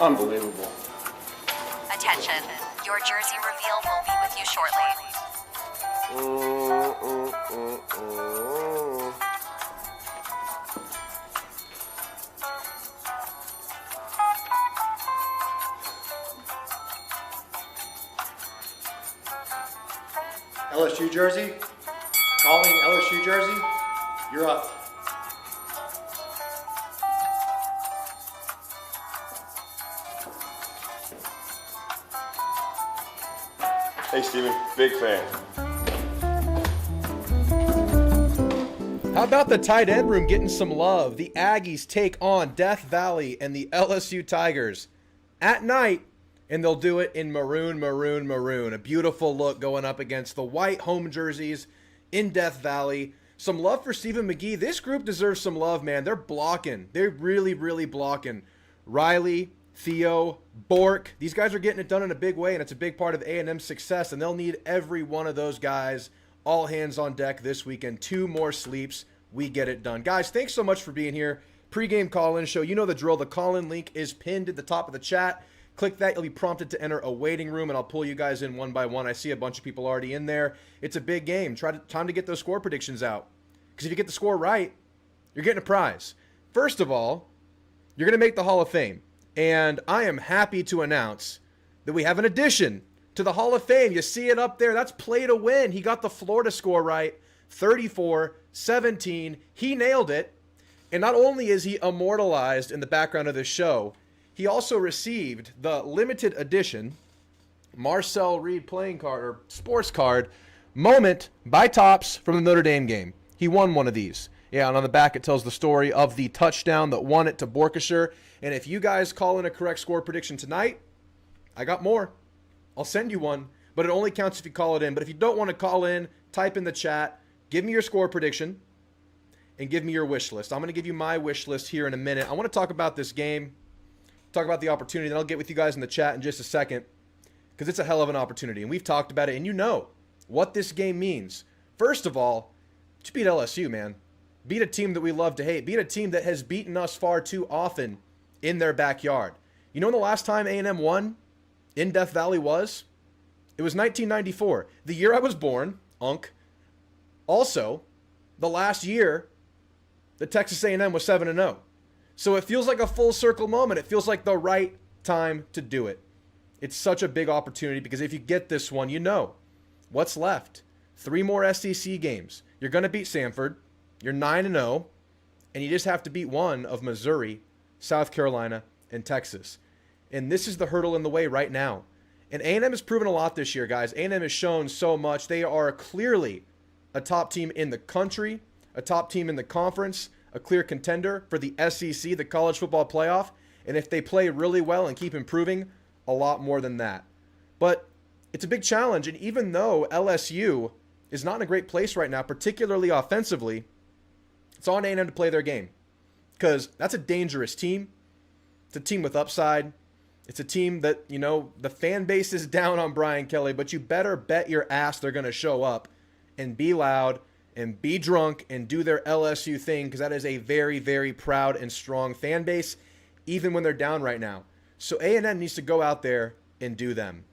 Unbelievable. Attention, your jersey reveal will be with you shortly. LSU jersey? Calling LSU jersey? You're up. Hey, Steven, big fan. How about the tight end room getting some love? The Aggies take on Death Valley and the LSU Tigers at night, and they'll do it in maroon, maroon, maroon. A beautiful look going up against the white home jerseys in Death Valley. Some love for Stephen McGee. This group deserves some love, man. They're blocking. They're really, really blocking. Riley, Theo, Bork. These guys are getting it done in a big way, and it's a big part of A&M's success, and they'll need every one of those guys all hands on deck this weekend. 2 more sleeps. We get it done. Guys, thanks so much for being here. Pre-game call-in show. You know the drill. The call-in link is pinned at the top of the chat. Click that. You'll be prompted to enter a waiting room, and I'll pull you guys in one by one. I see a bunch of people already in there. It's a big game. Time to get those score predictions out. Because if you get the score right, you're getting a prize. First of all, you're going to make the Hall of Fame. And I am happy to announce that we have an addition to the Hall of Fame. You see it up there. That's play to win. He got the Florida score right, 34-17. He nailed it. And not only is he immortalized in the background of this show, he also received the limited edition Marcel Reed playing card or sports card moment by Topps from the Notre Dame game. He won one of these. Yeah, and on the back it tells the story of the touchdown that won it to Borkshire. And if you guys call in a correct score prediction tonight, I got more. I'll send you one, but it only counts if you call it in. But if you don't want to call in, type in the chat, give me your score prediction, and give me your wish list. I'm going to give you my wish list here in a minute. I want to talk about this game, talk about the opportunity, then I'll get with you guys in the chat in just a second, because it's a hell of an opportunity, and we've talked about it, and you know what this game means. First of all, just beat LSU, man. Beat a team that we love to hate. Beat a team that has beaten us far too often in their backyard. You know when the last time A&M won in Death Valley was? It was 1994, the year I was born, Also, the last year that Texas A&M was 7-0. So it feels like a full circle moment. It feels like the right time to do it. It's such a big opportunity because if you get this one, you know what's left. 3 more SEC games. You're going to beat Samford. You're 9-0. And you just have to beat one of Missouri, South Carolina, and Texas. And this is the hurdle in the way right now. And A&M has proven a lot this year, guys. A&M has shown so much. They are clearly a top team in the country, a top team in the conference, a clear contender for the SEC, the College Football Playoff. And if they play really well and keep improving, a lot more than that. But it's a big challenge. And even though LSU is not in a great place right now, particularly offensively, it's on A&M to play their game. Because that's a dangerous team. It's a team with upside. It's a team that, you know, the fan base is down on Brian Kelly, but you better bet your ass they're going to show up and be loud and be drunk and do their LSU thing, because that is a very, very proud and strong fan base, even when they're down right now. So A&M needs to go out there and do them.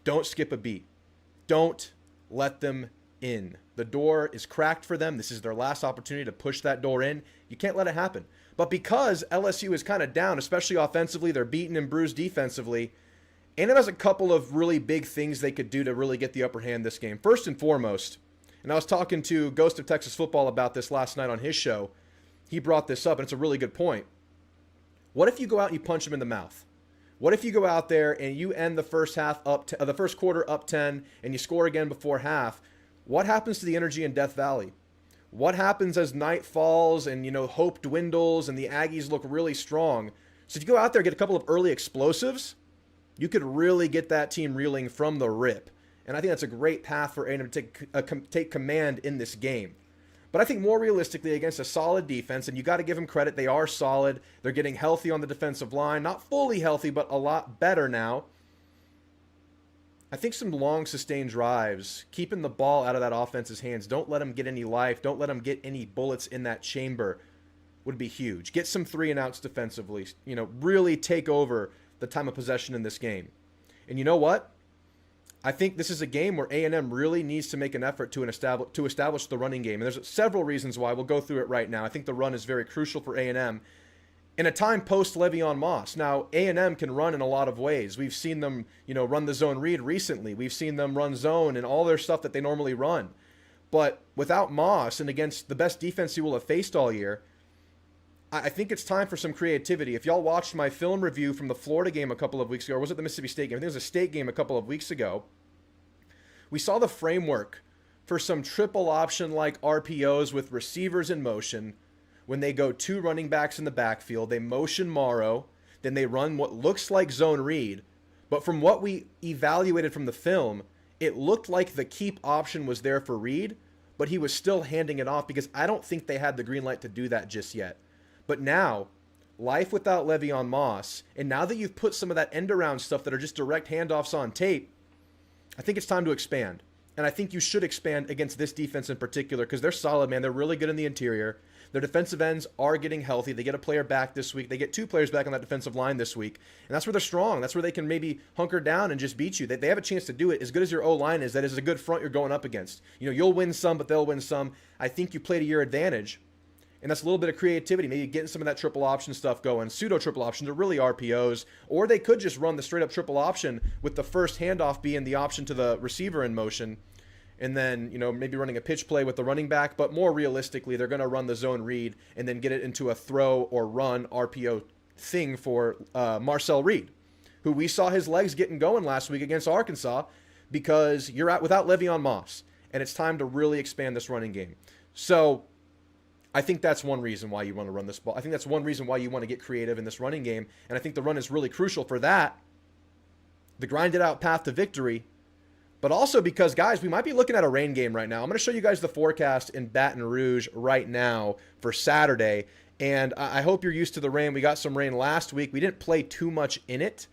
Don't skip a beat. Don't let them in. The door is cracked for them. This is their last opportunity to push that door in. You can't let it happen. But because LSU is kind of down, especially offensively, they're beaten and bruised defensively, A&M has a couple of really big things they could do to really get the upper hand this game. First and foremost, and I was talking to Ghost of Texas Football about this last night on his show. He brought this up, and it's a really good point. What if you go out and you punch him in the mouth? What if you go out there and you end the first the first quarter up 10, and you score again before half? What happens to the energy in Death Valley? What happens as night falls and, you know, hope dwindles and the Aggies look really strong? So if you go out there and get a couple of early explosives, you could really get that team reeling from the rip. And I think that's a great path for A&M to take command in this game. But I think more realistically, against a solid defense, and you got to give them credit, they are solid. They're getting healthy on the defensive line. Not fully healthy, but a lot better now. I think some long, sustained drives, keeping the ball out of that offense's hands, don't let them get any life, don't let them get any bullets in that chamber, would be huge. Get some 3-and-outs defensively. You know, really take over the time of possession in this game. And you know what? I think this is a game where A&M really needs to make an effort to establish the running game. And there's several reasons why. We'll go through it right now. I think the run is very crucial for A&M in a time post-Le'Veon Moss. Now, A&M can run in a lot of ways. We've seen them, run the zone read recently. We've seen them run zone and all their stuff that they normally run. But without Moss and against the best defense he will have faced all year, I think it's time for some creativity. If y'all watched my film review from the Florida game a couple of weeks ago, or was it the Mississippi State game? I think it was a state game a couple of weeks ago. We saw the framework for some triple option-like RPOs with receivers in motion. When they go 2 running backs in the backfield, they motion Morrow, then they run what looks like zone read. But from what we evaluated from the film, it looked like the keep option was there for Reed, but he was still handing it off because I don't think they had the green light to do that just yet. But now, life without Le'Veon Moss, and now that you've put some of that end-around stuff that are just direct handoffs on tape, I think it's time to expand. And I think you should expand against this defense in particular because they're solid, man. They're really good in the interior. Their defensive ends are getting healthy. They get a player back this week. They get 2 players back on that defensive line this week. And that's where they're strong. That's where they can maybe hunker down and just beat you. They have a chance to do it. As good as your O-line is, that is a good front you're going up against. You'll win some, but they'll win some. I think you play to your advantage. And that's a little bit of creativity, maybe getting some of that triple option stuff going. Pseudo triple options are really RPOs, or they could just run the straight up triple option with the first handoff being the option to the receiver in motion. And then, maybe running a pitch play with the running back. But more realistically, they're going to run the zone read and then get it into a throw or run RPO thing for Marcel Reed, who we saw his legs getting going last week against Arkansas because you're out without Le'Veon Moss. And it's time to really expand this running game. So I think that's one reason why you want to run this ball. I think that's one reason why you want to get creative in this running game. And I think the run is really crucial for that, the grinded out path to victory. But also because, guys, we might be looking at a rain game right now. I'm going to show you guys the forecast in Baton Rouge right now for Saturday. And I hope you're used to the rain. We got some rain last week. We didn't play too much in it.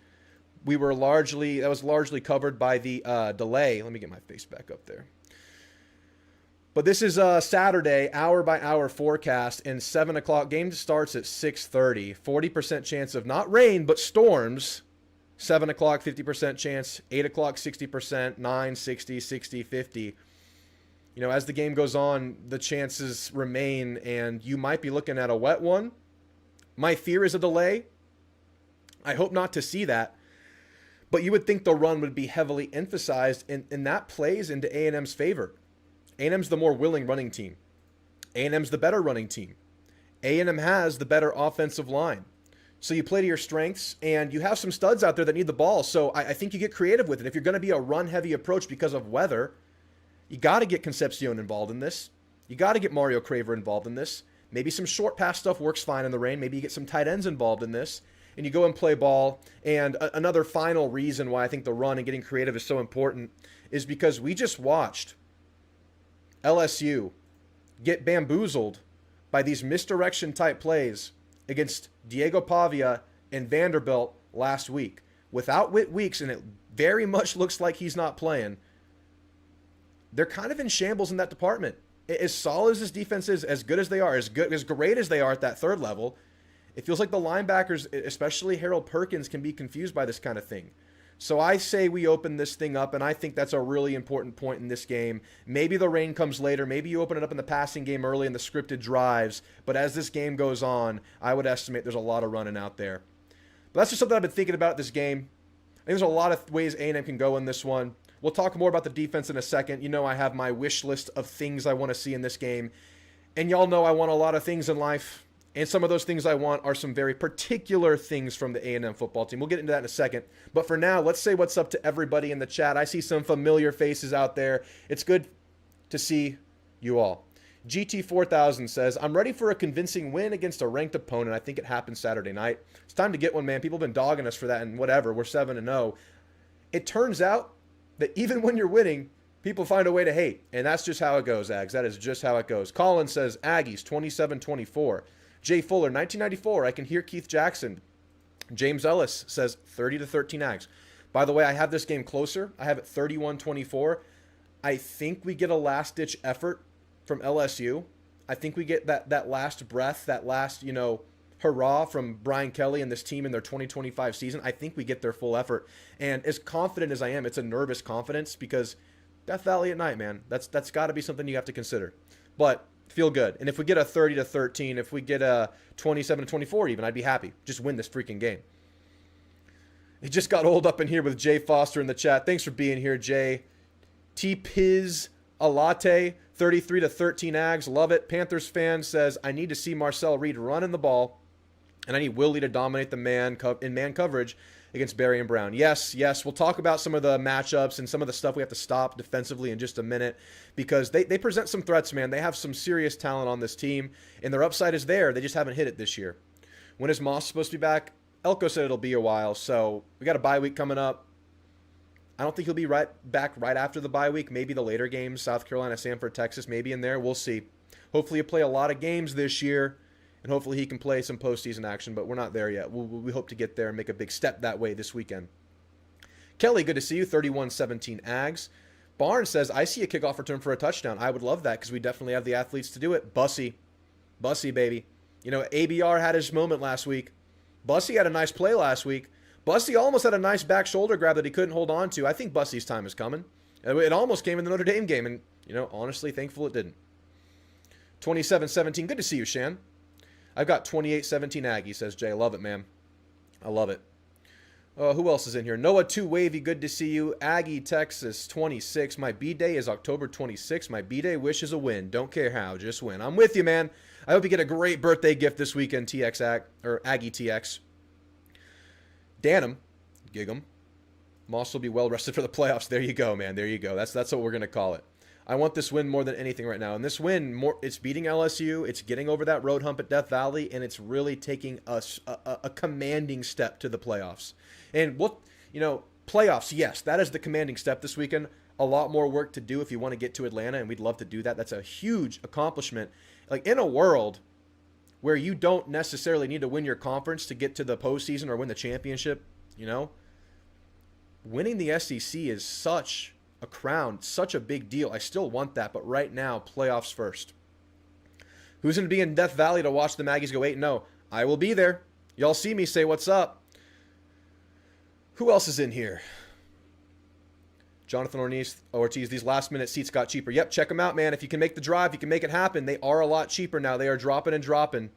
That was largely covered by the delay. Let me get my face back up there. But this is a Saturday, hour-by-hour forecast, and 7 o'clock. Game starts at 6:30. 40% chance of not rain, but storms. 7 o'clock, 50% chance. 8 o'clock, 60%. 9, 60, 60, 50. As the game goes on, the chances remain, and you might be looking at a wet one. My fear is a delay. I hope not to see that. But you would think the run would be heavily emphasized, and that plays into A&M's favor. A&M's the more willing running team. A&M's the better running team. A&M has the better offensive line. So you play to your strengths, and you have some studs out there that need the ball. So I think you get creative with it. If you're going to be a run-heavy approach because of weather, you got to get Concepcion involved in this. You got to get Mario Craver involved in this. Maybe some short pass stuff works fine in the rain. Maybe you get some tight ends involved in this, and you go and play ball. And another final reason why I think the run and getting creative is so important is because we just watched LSU get bamboozled by these misdirection type plays against Diego Pavia and Vanderbilt last week. Without Whit Weeks, and it very much looks like he's not playing, they're kind of in shambles in that department. As solid as this defense is, as good as they are, as great as they are at that third level, it feels like the linebackers, especially Harold Perkins, can be confused by this kind of thing. So I say we open this thing up, and I think that's a really important point in this game. Maybe the rain comes later. Maybe you open it up in the passing game early in the scripted drives. But as this game goes on, I would estimate there's a lot of running out there. But that's just something I've been thinking about this game. I think there's a lot of ways A&M can go in this one. We'll talk more about the defense in a second. I have my wish list of things I want to see in this game. And y'all know I want a lot of things in life. And some of those things I want are some very particular things from the A&M football team. We'll get into that in a second. But for now, let's say what's up to everybody in the chat. I see some familiar faces out there. It's good to see you all. GT4000 says, I'm ready for a convincing win against a ranked opponent. I think it happens Saturday night. It's time to get one, man. People have been dogging us for that and whatever. We're 7-0. It turns out that even when you're winning, people find a way to hate. And that's just how it goes, Ags. That is just how it goes. Colin says, Aggies, 27-24. Jay Fuller, 1994, I can hear Keith Jackson. James Ellis says 30-13 Ags. By the way, I have this game closer. I have it 31-24. I think we get a last-ditch effort from LSU. I think we get that last breath, that last, hurrah from Brian Kelly and this team in their 2025 season, I think we get their full effort. And as confident as I am, it's a nervous confidence because Death Valley at night, man. That's got to be something you have to consider. But feel good. And if we get a 30-13, if we get a 27-24 even, I'd be happy. Just win this freaking game. It just got old up in here with Jay Foster in the chat. Thanks for being here, Jay. T-Piz a latte, 33-13 Ags. Love it. Panthers fan says, I need to see Marcel Reed running the ball, and I need Willie to dominate the man coverage against Barry and Brown. Yes. We'll talk about some of the matchups and some of the stuff we have to stop defensively in just a minute because they present some threats, man. They have some serious talent on this team, and their upside is there. They just haven't hit it this year. When is Moss supposed to be back? Elko said it'll be a while, so we got a bye week coming up. I don't think he'll be back right after the bye week. Maybe the later games, South Carolina, Sanford, Texas, maybe in there. We'll see. Hopefully he'll play a lot of games this year, and hopefully he can play some postseason action, but we're not there yet. We hope to get there and make a big step that way this weekend. Kelly, good to see you. 31-17 Ags. Barnes says, I see a kickoff return for a touchdown. I would love that because we definitely have the athletes to do it. Bussy, baby. You know, ABR had his moment last week. Bussy had a nice play last week. Bussy almost had a nice back shoulder grab that he couldn't hold on to. I think Bussy's time is coming. It almost came in the Notre Dame game, and, you know, honestly, thankful it didn't. 27-17. Good to see you, Shan. I've got 28-17 Aggie, says Jay. Love it, man. I love it. Who else is in here? Noah 2 Wavy, good to see you. Aggie, Texas, 26. My B-Day is October 26. My B-Day wish is a win. Don't care how, just win. I'm with you, man. I hope you get a great birthday gift this weekend, Aggie TX. Danum, Gig'em. Moss will be well rested for the playoffs. There you go, man. There you go. That's what we're going to call it. I want this win more than anything right now. And this win, it's beating LSU. It's getting over that road hump at Death Valley, and it's really taking us a commanding step to the playoffs. And playoffs, yes, that is the commanding step this weekend. A lot more work to do if you want to get to Atlanta, and we'd love to do that. That's a huge accomplishment. Like, in a world where you don't necessarily need to win your conference to get to the postseason or win the championship, you know, winning the SEC is such a crown, such a big deal. I still want that, but right now, playoffs first. Who's going to be in Death Valley to watch the Maggies go 8-0? I will be there. Y'all see me, say what's up. Who else is in here? Jonathan Ortiz, these last-minute seats got cheaper. Yep, check them out, man. If you can make the drive, you can make it happen. They are a lot cheaper now. They are dropping and dropping.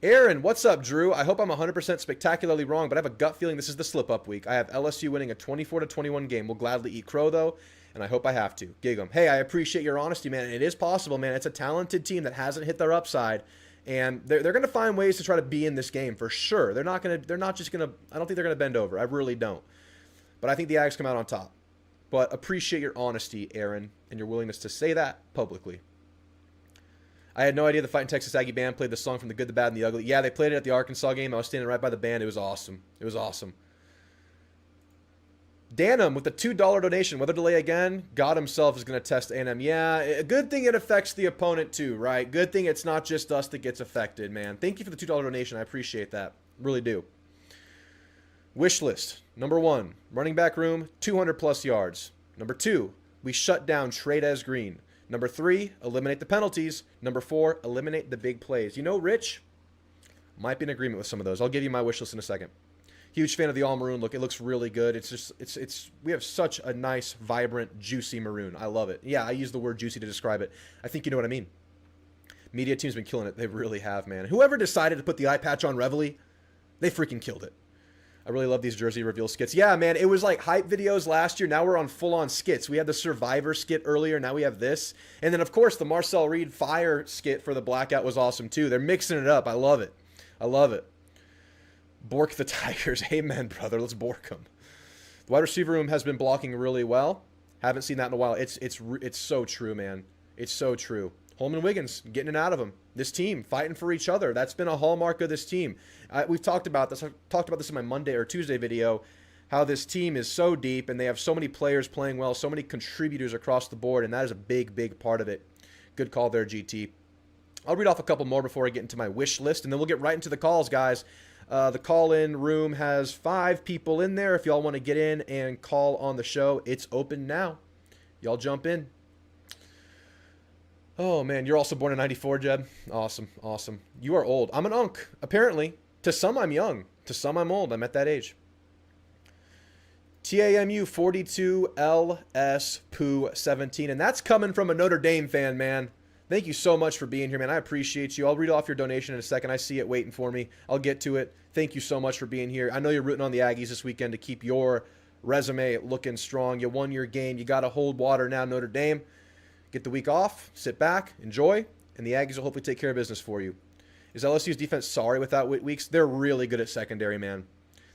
Aaron, what's up, Drew? I hope I'm 100% spectacularly wrong, but I have a gut feeling this is the slip-up week. I have LSU winning a 24-21 game. We'll gladly eat crow, though, and I hope I have to. Gig 'em. Hey, I appreciate your honesty, man. It is possible, man. It's a talented team that hasn't hit their upside, and they're going to find ways to try to be in this game for sure. They're not just going to, I don't think they're going to bend over. I really don't. But I think the Ags come out on top. But appreciate your honesty, Aaron, and your willingness to say that publicly. I had no idea the Fighting Texas Aggie band played the song from The Good, the Bad, and the Ugly. Yeah, they played it at the Arkansas game. I was standing right by the band. It was awesome. It was awesome. Danum with the $2 donation. Weather delay again. God himself is going to test A&M. Yeah, a good thing it affects the opponent too, right? Good thing it's not just us that gets affected, man. Thank you for the $2 donation. I appreciate that. Really do. Wish list. Number 1, running back room, 200-plus yards. Number 2, we shut down Trades Green. Number 3, eliminate the penalties. Number 4, eliminate the big plays. You know, Rich, might be in agreement with some of those. I'll give you my wish list in a second. Huge fan of the all maroon look. It looks really good. We have such a nice, vibrant, juicy maroon. I love it. Yeah, I use the word juicy to describe it. I think you know what I mean. Media team's been killing it. They really have, man. Whoever decided to put the eye patch on Reveille, they freaking killed it. I really love these jersey reveal skits. Yeah, man, it was like hype videos last year. Now we're on full-on skits. We had the Survivor skit earlier. Now we have this. And then, of course, the Marcel Reed Fire skit for the Blackout was awesome, too. They're mixing it up. I love it. I love it. Bork the Tigers. Amen, brother. Let's bork them. The wide receiver room has been blocking really well. Haven't seen that in a while. It's so true, man. It's so true. Holman Wiggins, getting it out of him. This team, fighting for each other. That's been a hallmark of this team. We've talked about this. I talked about this in my Monday or Tuesday video, how this team is so deep and they have so many players playing well, so many contributors across the board, and that is a big, big part of it. Good call there, GT. I'll read off a couple more before I get into my wish list, and then we'll get right into the calls, guys. The call-in room has 5 people in there. If y'all want to get in and call on the show, it's open now. Y'all jump in. Oh, man. You're also born in 94, Jeb? Awesome. Awesome. You are old. I'm an unk. Apparently. To some, I'm young. To some, I'm old. I'm at that age. TAMU 42, LS Poo 17. And that's coming from a Notre Dame fan, man. Thank you so much for being here, man. I appreciate you. I'll read off your donation in a second. I see it waiting for me. I'll get to it. Thank you so much for being here. I know you're rooting on the Aggies this weekend to keep your resume looking strong. You won your game. You got to hold water now, Notre Dame. Get the week off, sit back, enjoy, and the Aggies will hopefully take care of business for you. Is LSU's defense sorry without Weeks? They're really good at secondary, man.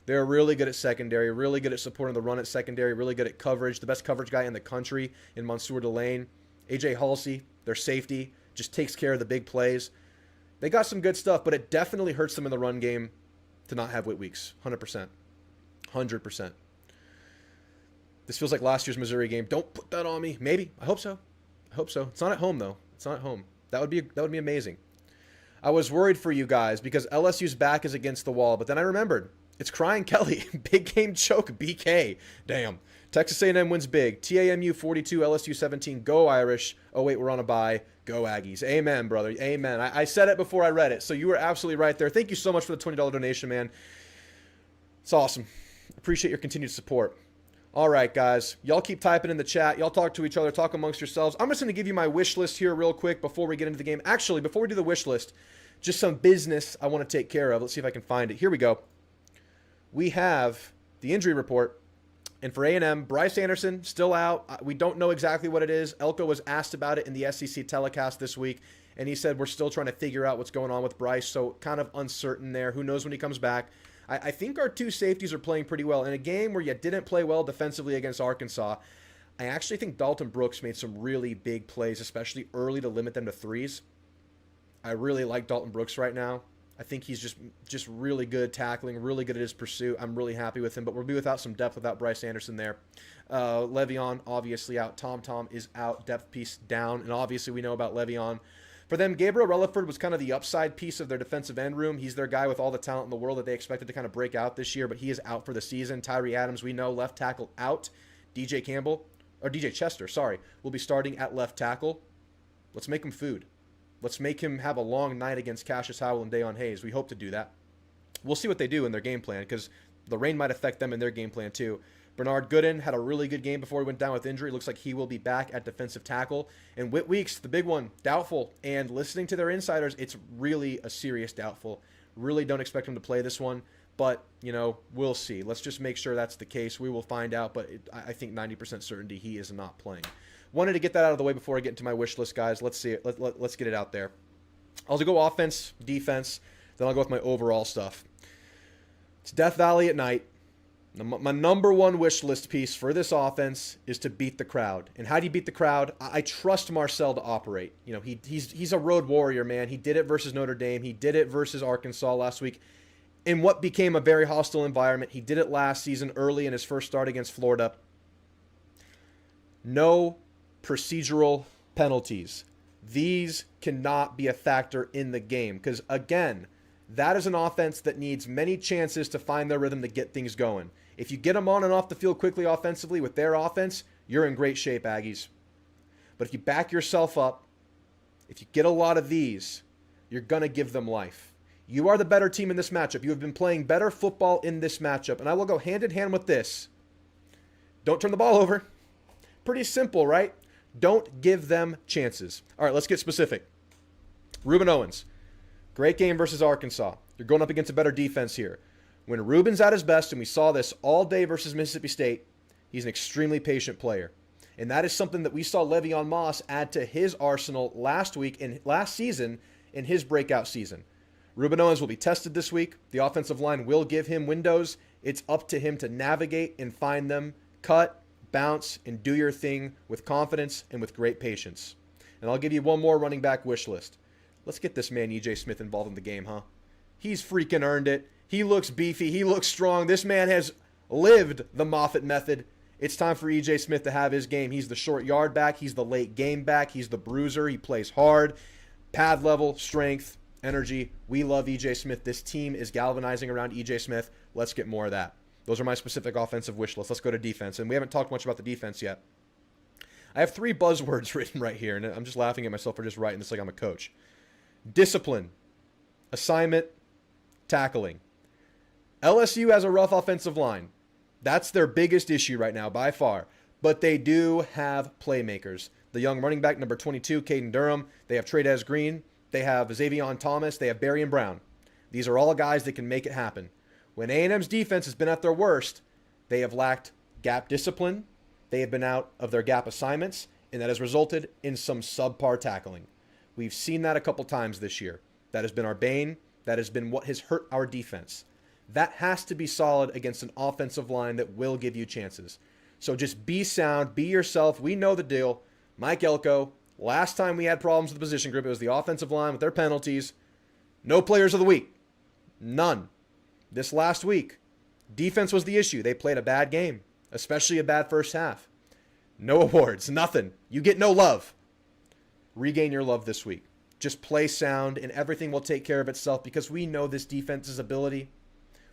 They're really good at secondary, really good at supporting the run at secondary, really good at coverage. The best coverage guy in the country in Mansour Delane. AJ Halsey, their safety, just takes care of the big plays. They got some good stuff, but it definitely hurts them in the run game to not have Weeks. 100%. 100%. This feels like last year's Missouri game. Don't put that on me. Maybe. I hope so. I hope so. It's not at home, though. It's not at home. That would be amazing. I was worried for you guys because LSU's back is against the wall, but then I remembered. It's Crying Kelly. Big game choke. BK. Damn. Texas A&M wins big. TAMU 42, LSU 17. Go Irish. Oh, wait, we're on a bye. Go Aggies. Amen, brother. Amen. I said it before I read it, so you were absolutely right there. Thank you so much for the $20 donation, man. It's awesome. Appreciate your continued support. All right, guys. Y'all keep typing in the chat. Y'all talk to each other. Talk amongst yourselves. I'm just going to give you my wish list here real quick before we get into the game. Actually, before we do the wish list, just some business I want to take care of. Let's see if I can find it. Here we go. We have the injury report. And for A&M, Bryce Anderson, still out. We don't know exactly what it is. Elko was asked about it in the SEC telecast this week, and he said we're still trying to figure out what's going on with Bryce, so kind of uncertain there. Who knows when he comes back? I think our two safeties are playing pretty well. In a game where you didn't play well defensively against Arkansas, I actually think Dalton Brooks made some really big plays, especially early to limit them to threes. I really like Dalton Brooks right now. I think he's just really good tackling, really good at his pursuit. I'm really happy with him, but we'll be without some depth without Bryce Anderson there. Le'Veon, obviously out. Tom is out, depth piece down, and obviously we know about Le'Veon. For them, Gabriel Relaford was kind of the upside piece of their defensive end room. He's their guy with all the talent in the world that they expected to kind of break out this year, but he is out for the season. Tyree Adams, we know, left tackle out. DJ Chester, will be starting at left tackle. Let's make him food. Let's make him have a long night against Cassius Howell and Dayon Hayes. We hope to do that. We'll see what they do in their game plan because the rain might affect them in their game plan too. Bernard Gooden had a really good game before he went down with injury. Looks like he will be back at defensive tackle. And Whit Weeks, the big one, doubtful. And listening to their insiders, it's really a serious doubtful. Really don't expect him to play this one. But, we'll see. Let's just make sure that's the case. We will find out. But I think 90% certainty he is not playing. Wanted to get that out of the way before I get into my wish list, guys. Let's see it. Let's get it out there. I'll go offense, defense, then I'll go with my overall stuff. It's Death Valley at night. My number one wish list piece for this offense is to beat the crowd. And how do you beat the crowd? I trust Marcel to operate. He's a road warrior, man. He did it versus Notre Dame. He did it versus Arkansas last week in what became a very hostile environment. He did it last season early in his first start against Florida. No procedural penalties. These cannot be a factor in the game because, again, that is an offense that needs many chances to find their rhythm to get things going. If you get them on and off the field quickly offensively with their offense, you're in great shape, Aggies. But if you back yourself up, if you get a lot of these, you're going to give them life. You are the better team in this matchup. You have been playing better football in this matchup. And I will go hand in hand with this. Don't turn the ball over. Pretty simple, right? Don't give them chances. All right, let's get specific. Ruben Owens. Great game versus Arkansas. You're going up against a better defense here. When Ruben's at his best, and we saw this all day versus Mississippi State, he's an extremely patient player. And that is something that we saw Le'Veon Moss add to his arsenal last season in his breakout season. Ruben Owens will be tested this week. The offensive line will give him windows. It's up to him to navigate and find them, cut, bounce, and do your thing with confidence and with great patience. And I'll give you one more running back wish list. Let's get this man, E.J. Smith, involved in the game, huh? He's freaking earned it. He looks beefy. He looks strong. This man has lived the Moffitt method. It's time for E.J. Smith to have his game. He's the short yard back. He's the late game back. He's the bruiser. He plays hard. Pad level, strength, energy. We love E.J. Smith. This team is galvanizing around E.J. Smith. Let's get more of that. Those are my specific offensive wish lists. Let's go to defense. And we haven't talked much about the defense yet. I have 3 buzzwords written right here, and I'm just laughing at myself for just writing this like I'm a coach. Discipline, assignment, tackling. LSU has a rough offensive line. That's their biggest issue right now by far. But they do have playmakers. The young running back, number 22, Caden Durham. They have Trey'Dez Green. They have Xavion Thomas. They have Barry and Brown. These are all guys that can make it happen. When A&M's defense has been at their worst, they have lacked gap discipline. They have been out of their gap assignments, and that has resulted in some subpar tackling. We've seen that a couple times this year. That has been our bane. That has been what has hurt our defense. That has to be solid against an offensive line that will give you chances. So just be sound, be yourself. We know the deal. Mike Elko, last time we had problems with the position group, it was the offensive line with their penalties. No players of the week. None. This last week, defense was the issue. They played a bad game, especially a bad first half. No awards, nothing. You get no love. Regain your love this week. Just play sound, and everything will take care of itself because we know this defense's ability.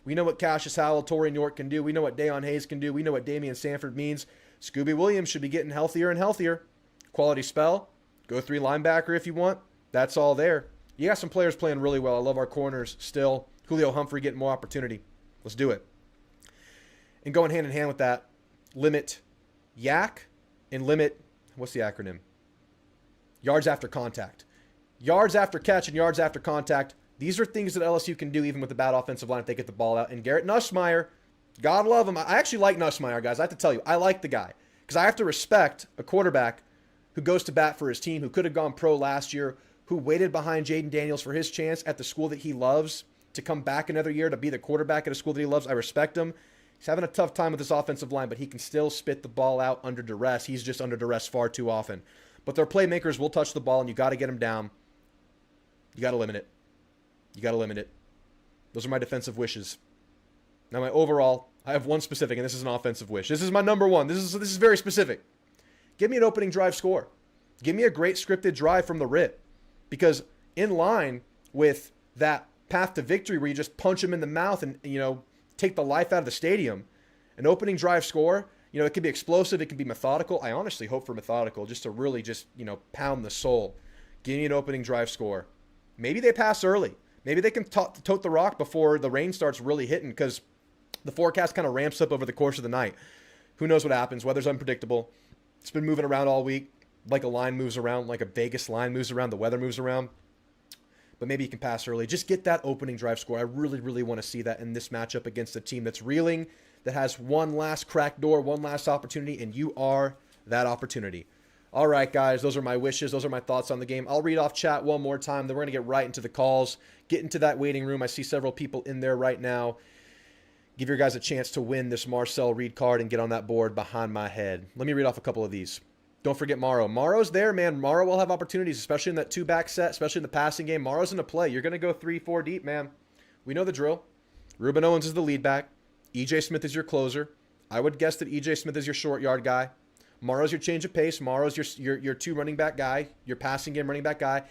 We know what Cassius Howell, Torian York can do. We know what Dayon Hayes can do. We know what Damian Sanford means. Scooby Williams should be getting healthier and healthier. Quality spell. Go 3 linebacker if you want. That's all there. You got some players playing really well. I love our corners still. Julio Humphrey getting more opportunity. Let's do it. And going hand in hand with that, limit YAC and limit, what's the acronym? Yards after contact. Yards after catch and yards after contact. These are things that LSU can do even with the bad offensive line if they get the ball out. And Garrett Nussmeier, God love him. I actually like Nussmeier, guys. I have to tell you, I like the guy. Because I have to respect a quarterback who goes to bat for his team, who could have gone pro last year, who waited behind Jaden Daniels for his chance at the school that he loves to come back another year to be the quarterback at a school that he loves. I respect him. He's having a tough time with this offensive line, but he can still spit the ball out under duress. He's just under duress far too often. But their playmakers will touch the ball, and you got to get them down. You got to limit it. You got to limit it. Those are my defensive wishes. Now, my overall, I have one specific, and this is an offensive wish. This is my number one. This is very specific. Give me an opening drive score. Give me a great scripted drive from the rip. Because in line with that path to victory where you just punch them in the mouth and, take the life out of the stadium, an opening drive score, it can be explosive. It can be methodical. I honestly hope for methodical just to really pound the soul. Give me an opening drive score. Maybe they pass early. Maybe they can tote the rock before the rain starts really hitting because the forecast kind of ramps up over the course of the night. Who knows what happens? Weather's unpredictable. It's been moving around all week. Like a line moves around, like a Vegas line moves around, the weather moves around. But maybe you can pass early. Just get that opening drive score. I really, really want to see that in this matchup against a team that's reeling, that has one last cracked door, one last opportunity, and you are that opportunity. All right, guys, those are my wishes. Those are my thoughts on the game. I'll read off chat one more time. Then we're going to get right into the calls, get into that waiting room. I see several people in there right now. Give your guys a chance to win this Marcel Reed card and get on that board behind my head. Let me read off a couple of these. Don't forget Morrow. Morrow's there, man. Morrow will have opportunities, especially in that 2-back set, especially in the passing game. Morrow's in the play. You're going to go 3-4 deep, man. We know the drill. Ruben Owens is the lead back. E.J. Smith is your closer. I would guess that E.J. Smith is your short yard guy. Morrow's your change of pace. Morrow's your 2 running back guy, your passing game running back guy.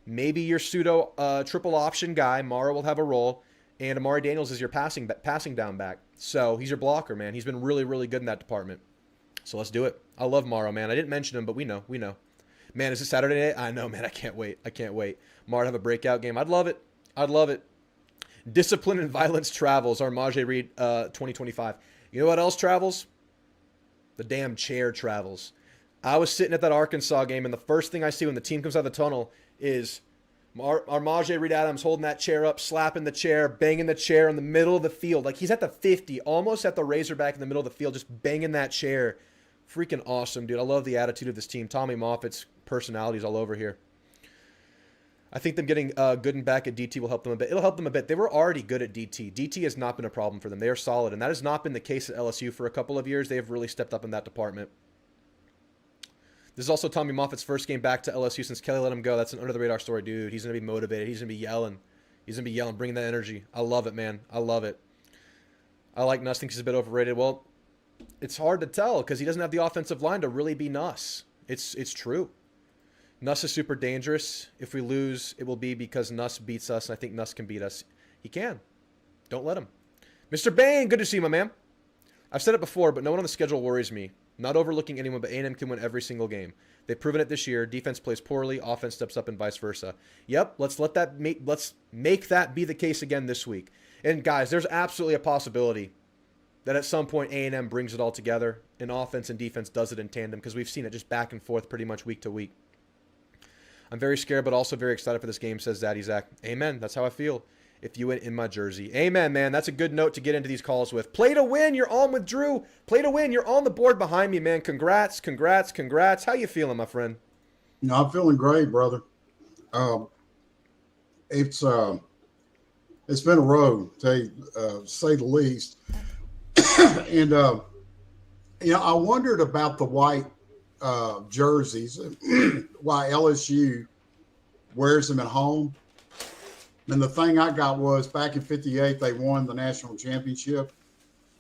Maybe your pseudo triple option guy. Morrow will have a role. And Amari Daniels is your passing down back. So he's your blocker, man. He's been really, really good in that department. So let's do it. I love Morrow, man. I didn't mention him, but we know. Man, is it Saturday night? I know, man. I can't wait. Morrow have a breakout game. I'd love it. Discipline and violence travels. Our Majay Reed 2025. You know what else travels? The damn chair travels. I was sitting at that Arkansas game, and the first thing I see when the team comes out of the tunnel is our Majay Reed Adams holding that chair up, slapping the chair, banging the chair in the middle of the field. Like he's at the 50, almost at the Razorback in the middle of the field, just banging that chair. Freaking awesome, dude. I love the attitude of this team. Tommy Moffitt's personalities all over here. I think them getting Gooden back at DT will help them a bit. It'll help them a bit. They were already good at DT. DT has not been a problem for them. They are solid, and that has not been the case at LSU for a couple of years. They have really stepped up in that department. This is also Tommy Moffitt's first game back to LSU since Kelly let him go. That's an under-the-radar story, dude. He's going to be motivated. He's going to be yelling. Bringing that energy. I love it, man. I love it. I like Nuss. Thinks he's a bit overrated. Well, it's hard to tell because he doesn't have the offensive line to really be Nuss. It's true. Nuss is super dangerous. If we lose, it will be because Nuss beats us, and I think Nuss can beat us. He can. Don't let him. Mr. Bain, good to see you, my man. I've said it before, but no one on the schedule worries me. Not overlooking anyone, but A&M can win every single game. They've proven it this year. Defense plays poorly, offense steps up, and vice versa. Yep, let's make that be the case again this week. And guys, there's absolutely a possibility that at some point A&M brings it all together, and offense and defense does it in tandem, because we've seen it just back and forth pretty much week to week. I'm very scared, but also very excited for this game, says Zaddy Zach. Amen. That's how I feel. If you win in my jersey. Amen, man. That's a good note to get into these calls with. Play to win. You're on with Drew. Play to win. You're on the board behind me, man. Congrats, congrats, congrats. How you feeling, my friend? No, I'm feeling great, brother. It's been a road, to say the least. And I wondered about the white jerseys, why LSU wears them at home. And the thing I got was back in 58, they won the national championship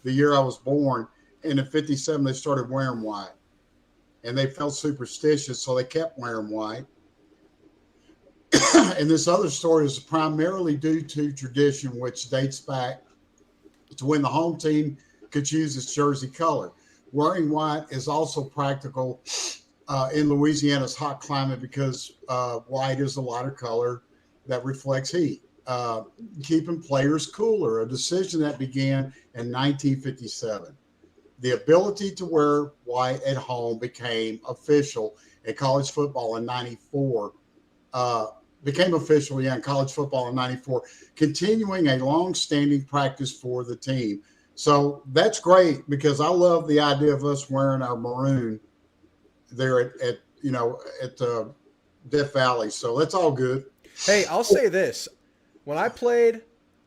the year I was born. And in 57, they started wearing white. And they felt superstitious, so they kept wearing white. And this other story is primarily due to tradition, which dates back to when the home team could choose its jersey color. Wearing white is also practical in Louisiana's hot climate because white is a lighter color that reflects heat, keeping players cooler, a decision that began in 1957. The ability to wear white at home became official in college football in 94, continuing a long-standing practice for the team. So that's great because I love the idea of us wearing our maroon there at Death Valley. So that's all good. Hey, I'll say this. When I played,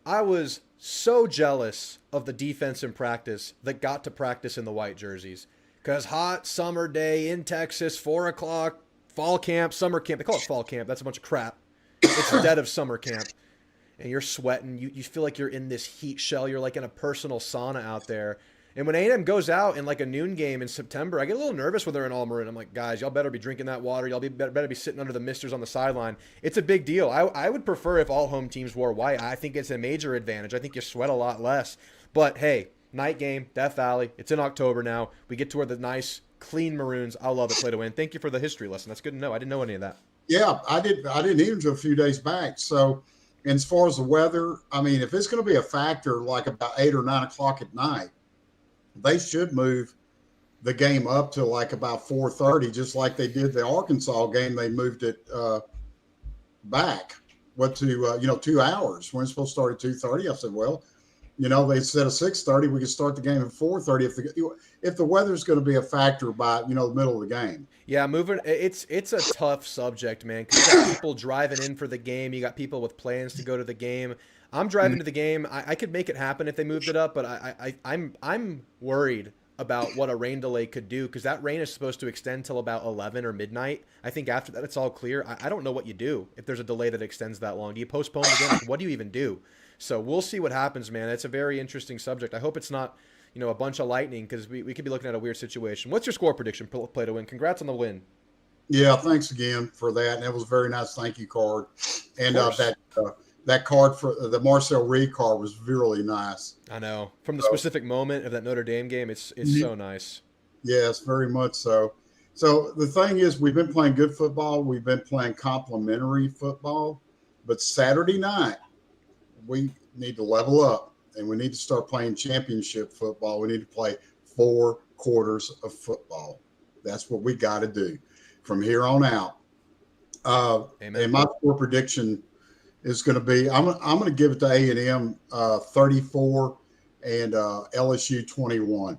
I was so jealous of the defense in practice that got to practice in the white jerseys. Because hot summer day in Texas, 4 o'clock, fall camp, summer camp. They call it fall camp. That's a bunch of crap. It's dead of summer camp. And you're sweating. You feel like you're in this heat shell. You're like in a personal sauna out there. And when A&M goes out in like a noon game in September, I get a little nervous when they're in all maroon. I'm like, guys, y'all better be drinking that water. Y'all better be sitting under the misters on the sideline. It's a big deal. I would prefer if all home teams wore white. I think it's a major advantage. I think you sweat a lot less. But hey, night game, Death Valley. It's in October now. We get to wear the nice, clean maroons. I love it. Play to win. Thank you for the history lesson. That's good to know. I didn't know any of that. Yeah, I didn't either until a few days back. So, and as far as the weather, I mean, if it's going to be a factor like about 8 or 9 o'clock at night, they should move the game up to like about 4:30, just like they did the Arkansas game. They moved it back, 2 hours. When it's supposed to start at 2:30, I said, well, they said at 6:30, we could start the game at 4:30 if the weather's going to be a factor by the middle of the game. Yeah, moving. It's a tough subject, man. 'Cause you got people driving in for the game. You got people with plans to go to the game. I'm driving to the game. I could make it happen if they moved it up, but I'm worried about what a rain delay could do because that rain is supposed to extend till about 11 or midnight. I think after that it's all clear. I don't know what you do if there's a delay that extends that long. Do you postpone the game? Like, what do you even do? So we'll see what happens, man. It's a very interesting subject. I hope it's not a bunch of lightning because we could be looking at a weird situation. What's your score prediction, Play to Win? Congrats on the win. Yeah, thanks again for that. And it was a very nice thank you card. And that card for the Marcel Reed card was really nice. I know. From the specific moment of that Notre Dame game, it's so nice. Yes, very much so. So the thing is, we've been playing good football. We've been playing complimentary football. But Saturday night, we need to level up, and we need to start playing championship football. We need to play 4 quarters of football. That's what we got to do from here on out. Amen. And my score prediction is going to be I'm going to give it to A&M 34 and LSU 21.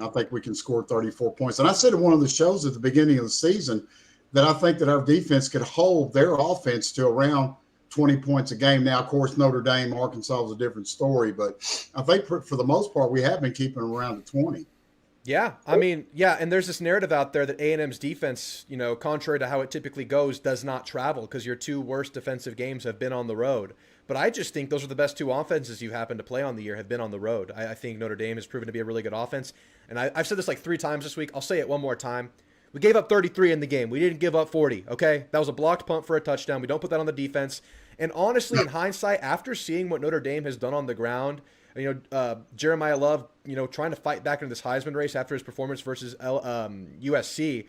I think we can score 34 points. And I said in one of the shows at the beginning of the season that I think that our defense could hold their offense to around 20 points a game. Now, of course, Notre Dame, Arkansas is a different story, but I think for the most part we have been keeping them around the 20. Yeah, I mean, yeah, and there's this narrative out there that A&M's defense, contrary to how it typically goes, does not travel because your 2 worst defensive games have been on the road. But I just think those are the best 2 offenses you happen to play on the year have been on the road. I think Notre Dame has proven to be a really good offense. And I've said this like 3 times this week. I'll say it one more time. We gave up 33 in the game. We didn't give up 40, okay? That was a blocked punt for a touchdown. We don't put that on the defense. And honestly, in hindsight, after seeing what Notre Dame has done on the ground, Jeremiah Love, trying to fight back into this Heisman race after his performance versus USC.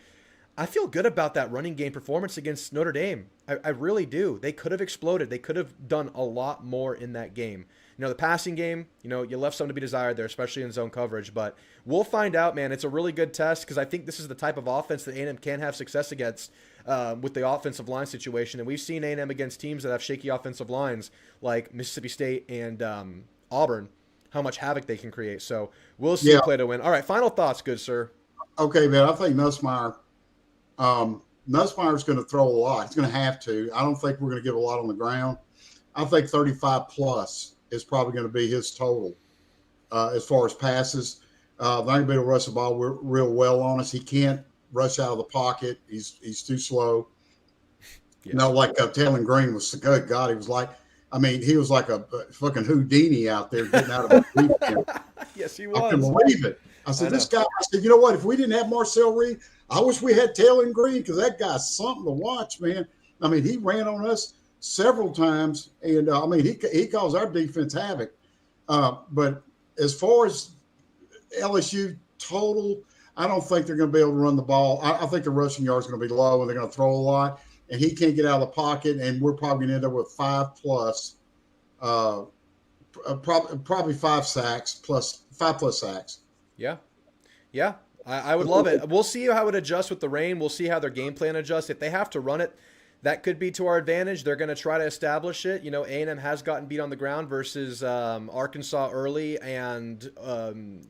I feel good about that running game performance against Notre Dame. I really do. They could have exploded. They could have done a lot more in that game. The passing game, you left some to be desired there, especially in zone coverage. But we'll find out, man. It's a really good test because I think this is the type of offense that A&M can have success against with the offensive line situation. And we've seen A&M against teams that have shaky offensive lines like Mississippi State and Auburn, how much havoc they can create. So we'll see play to win. All right, final thoughts, good sir. Okay, man. I think Nussmeier's going to throw a lot. He's going to have to. I don't think we're going to give a lot on the ground. I think 35 plus is probably going to be his total as far as passes. They're not going to be able to rush the ball real well on us. He can't rush out of the pocket. He's too slow. Yeah. Like Taylor Green was good. God, he was like a fucking Houdini out there getting out of the Yes, he was. I couldn't believe it. I said, this guy, you know what? If we didn't have Marcel Reed, I wish we had Taylor Green because that guy's something to watch, man. I mean, he ran on us several times, and he caused our defense havoc. But as far as LSU total, I don't think they're going to be able to run the ball. I think the rushing yards are going to be low, and they're going to throw a lot, and he can't get out of the pocket, and we're probably going to end up with 5 plus, probably 5 sacks plus 5 plus sacks. Yeah. I would love it. We'll see how it adjusts with the rain. We'll see how their game plan adjusts. If they have to run it, that could be to our advantage. They're going to try to establish it. A&M has gotten beat on the ground versus Arkansas early and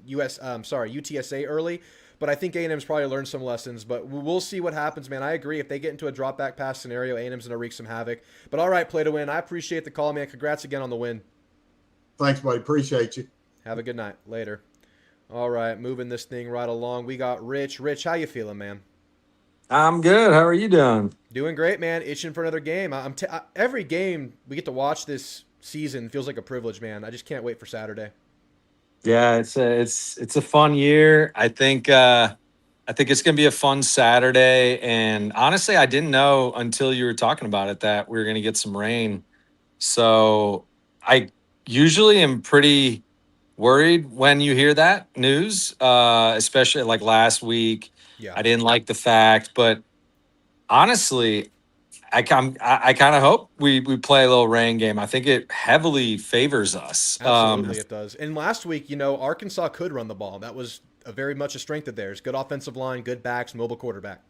UTSA early. But I think A&M's probably learned some lessons. But we'll see what happens, man. I agree. If they get into a drop back pass scenario, A&M's going to wreak some havoc. But all right, play to win. I appreciate the call, man. Congrats again on the win. Thanks, buddy. Appreciate you. Have a good night. Later. All right, moving this thing right along. We got Rich. Rich, how you feeling, man? I'm good. How are you doing? Doing great, man. Itching for another game. Every game we get to watch this season feels like a privilege, man. I just can't wait for Saturday. Yeah, it's a fun year. I think it's gonna be a fun Saturday. And honestly, I didn't know until you were talking about it that we were gonna get some rain. So I usually am pretty worried when you hear that news, especially like last week. Yeah. I didn't like the fact, but honestly, I kind of hope we play a little rain game. I think it heavily favors us. Absolutely, it does. And last week, Arkansas could run the ball. That was very much a strength of theirs. Good offensive line, good backs, mobile quarterback.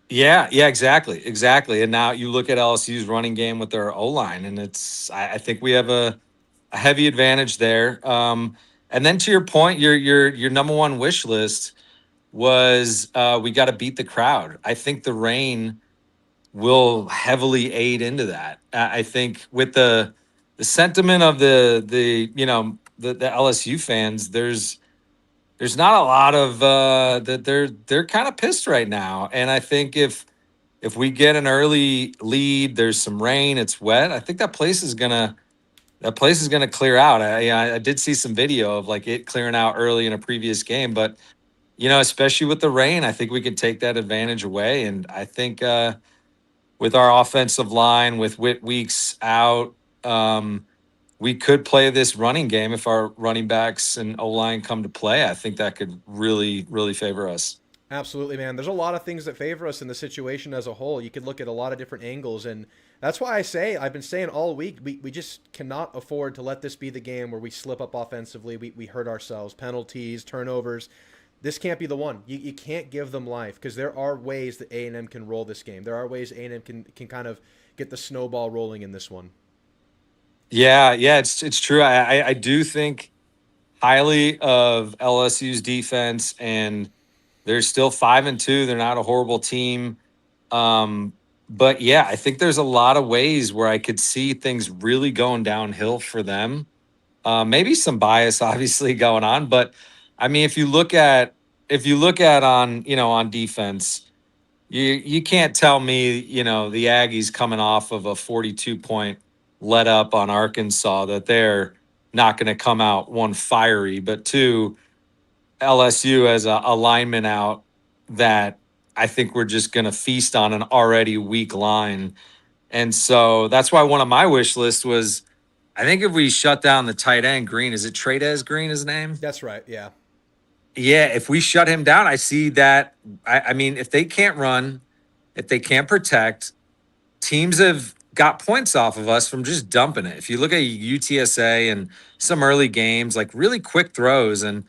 Yeah, exactly. And now you look at LSU's running game with their O-line, and I think we have a heavy advantage there. And then to your point, your number one wish list was we got to beat the crowd. I think the rain will heavily aid into that. I think with the sentiment of the LSU fans, there's not a lot of that they're kind of pissed right now. And I think if we get an early lead, there's some rain, it's wet, I think that place is gonna clear out. I did see some video of like it clearing out early in a previous game, but especially with the rain, I think we could take that advantage away. And I think with our offensive line, with Whit Weeks out, we could play this running game if our running backs and O-line come to play. I think that could really, really favor us. Absolutely, man. There's a lot of things that favor us in the situation as a whole. You could look at a lot of different angles, and that's why I've been saying all week, we just cannot afford to let this be the game where we slip up offensively, we hurt ourselves, penalties, turnovers. This can't be the one. You can't give them life because there are ways that A&M can roll this game. There are ways A&M can kind of get the snowball rolling in this one. Yeah, it's true. I do think highly of LSU's defense, and they're still 5-2. They're not a horrible team. But yeah, I think there's a lot of ways where I could see things really going downhill for them. Maybe some bias obviously going on, but I mean, if you look at on defense, you can't tell me, the Aggies coming off of a 42-point let up on Arkansas that they're not going to come out, one, fiery, but two, LSU as a lineman out that I think we're just going to feast on an already weak line. And so that's why one of my wish lists was I think if we shut down the tight end, Green, is it Tradez Green his name? That's right. Yeah. Yeah, if we shut him down, I see that. I mean, if they can't run, if they can't protect, teams have got points off of us from just dumping it. If you look at UTSA and some early games, like really quick throws, and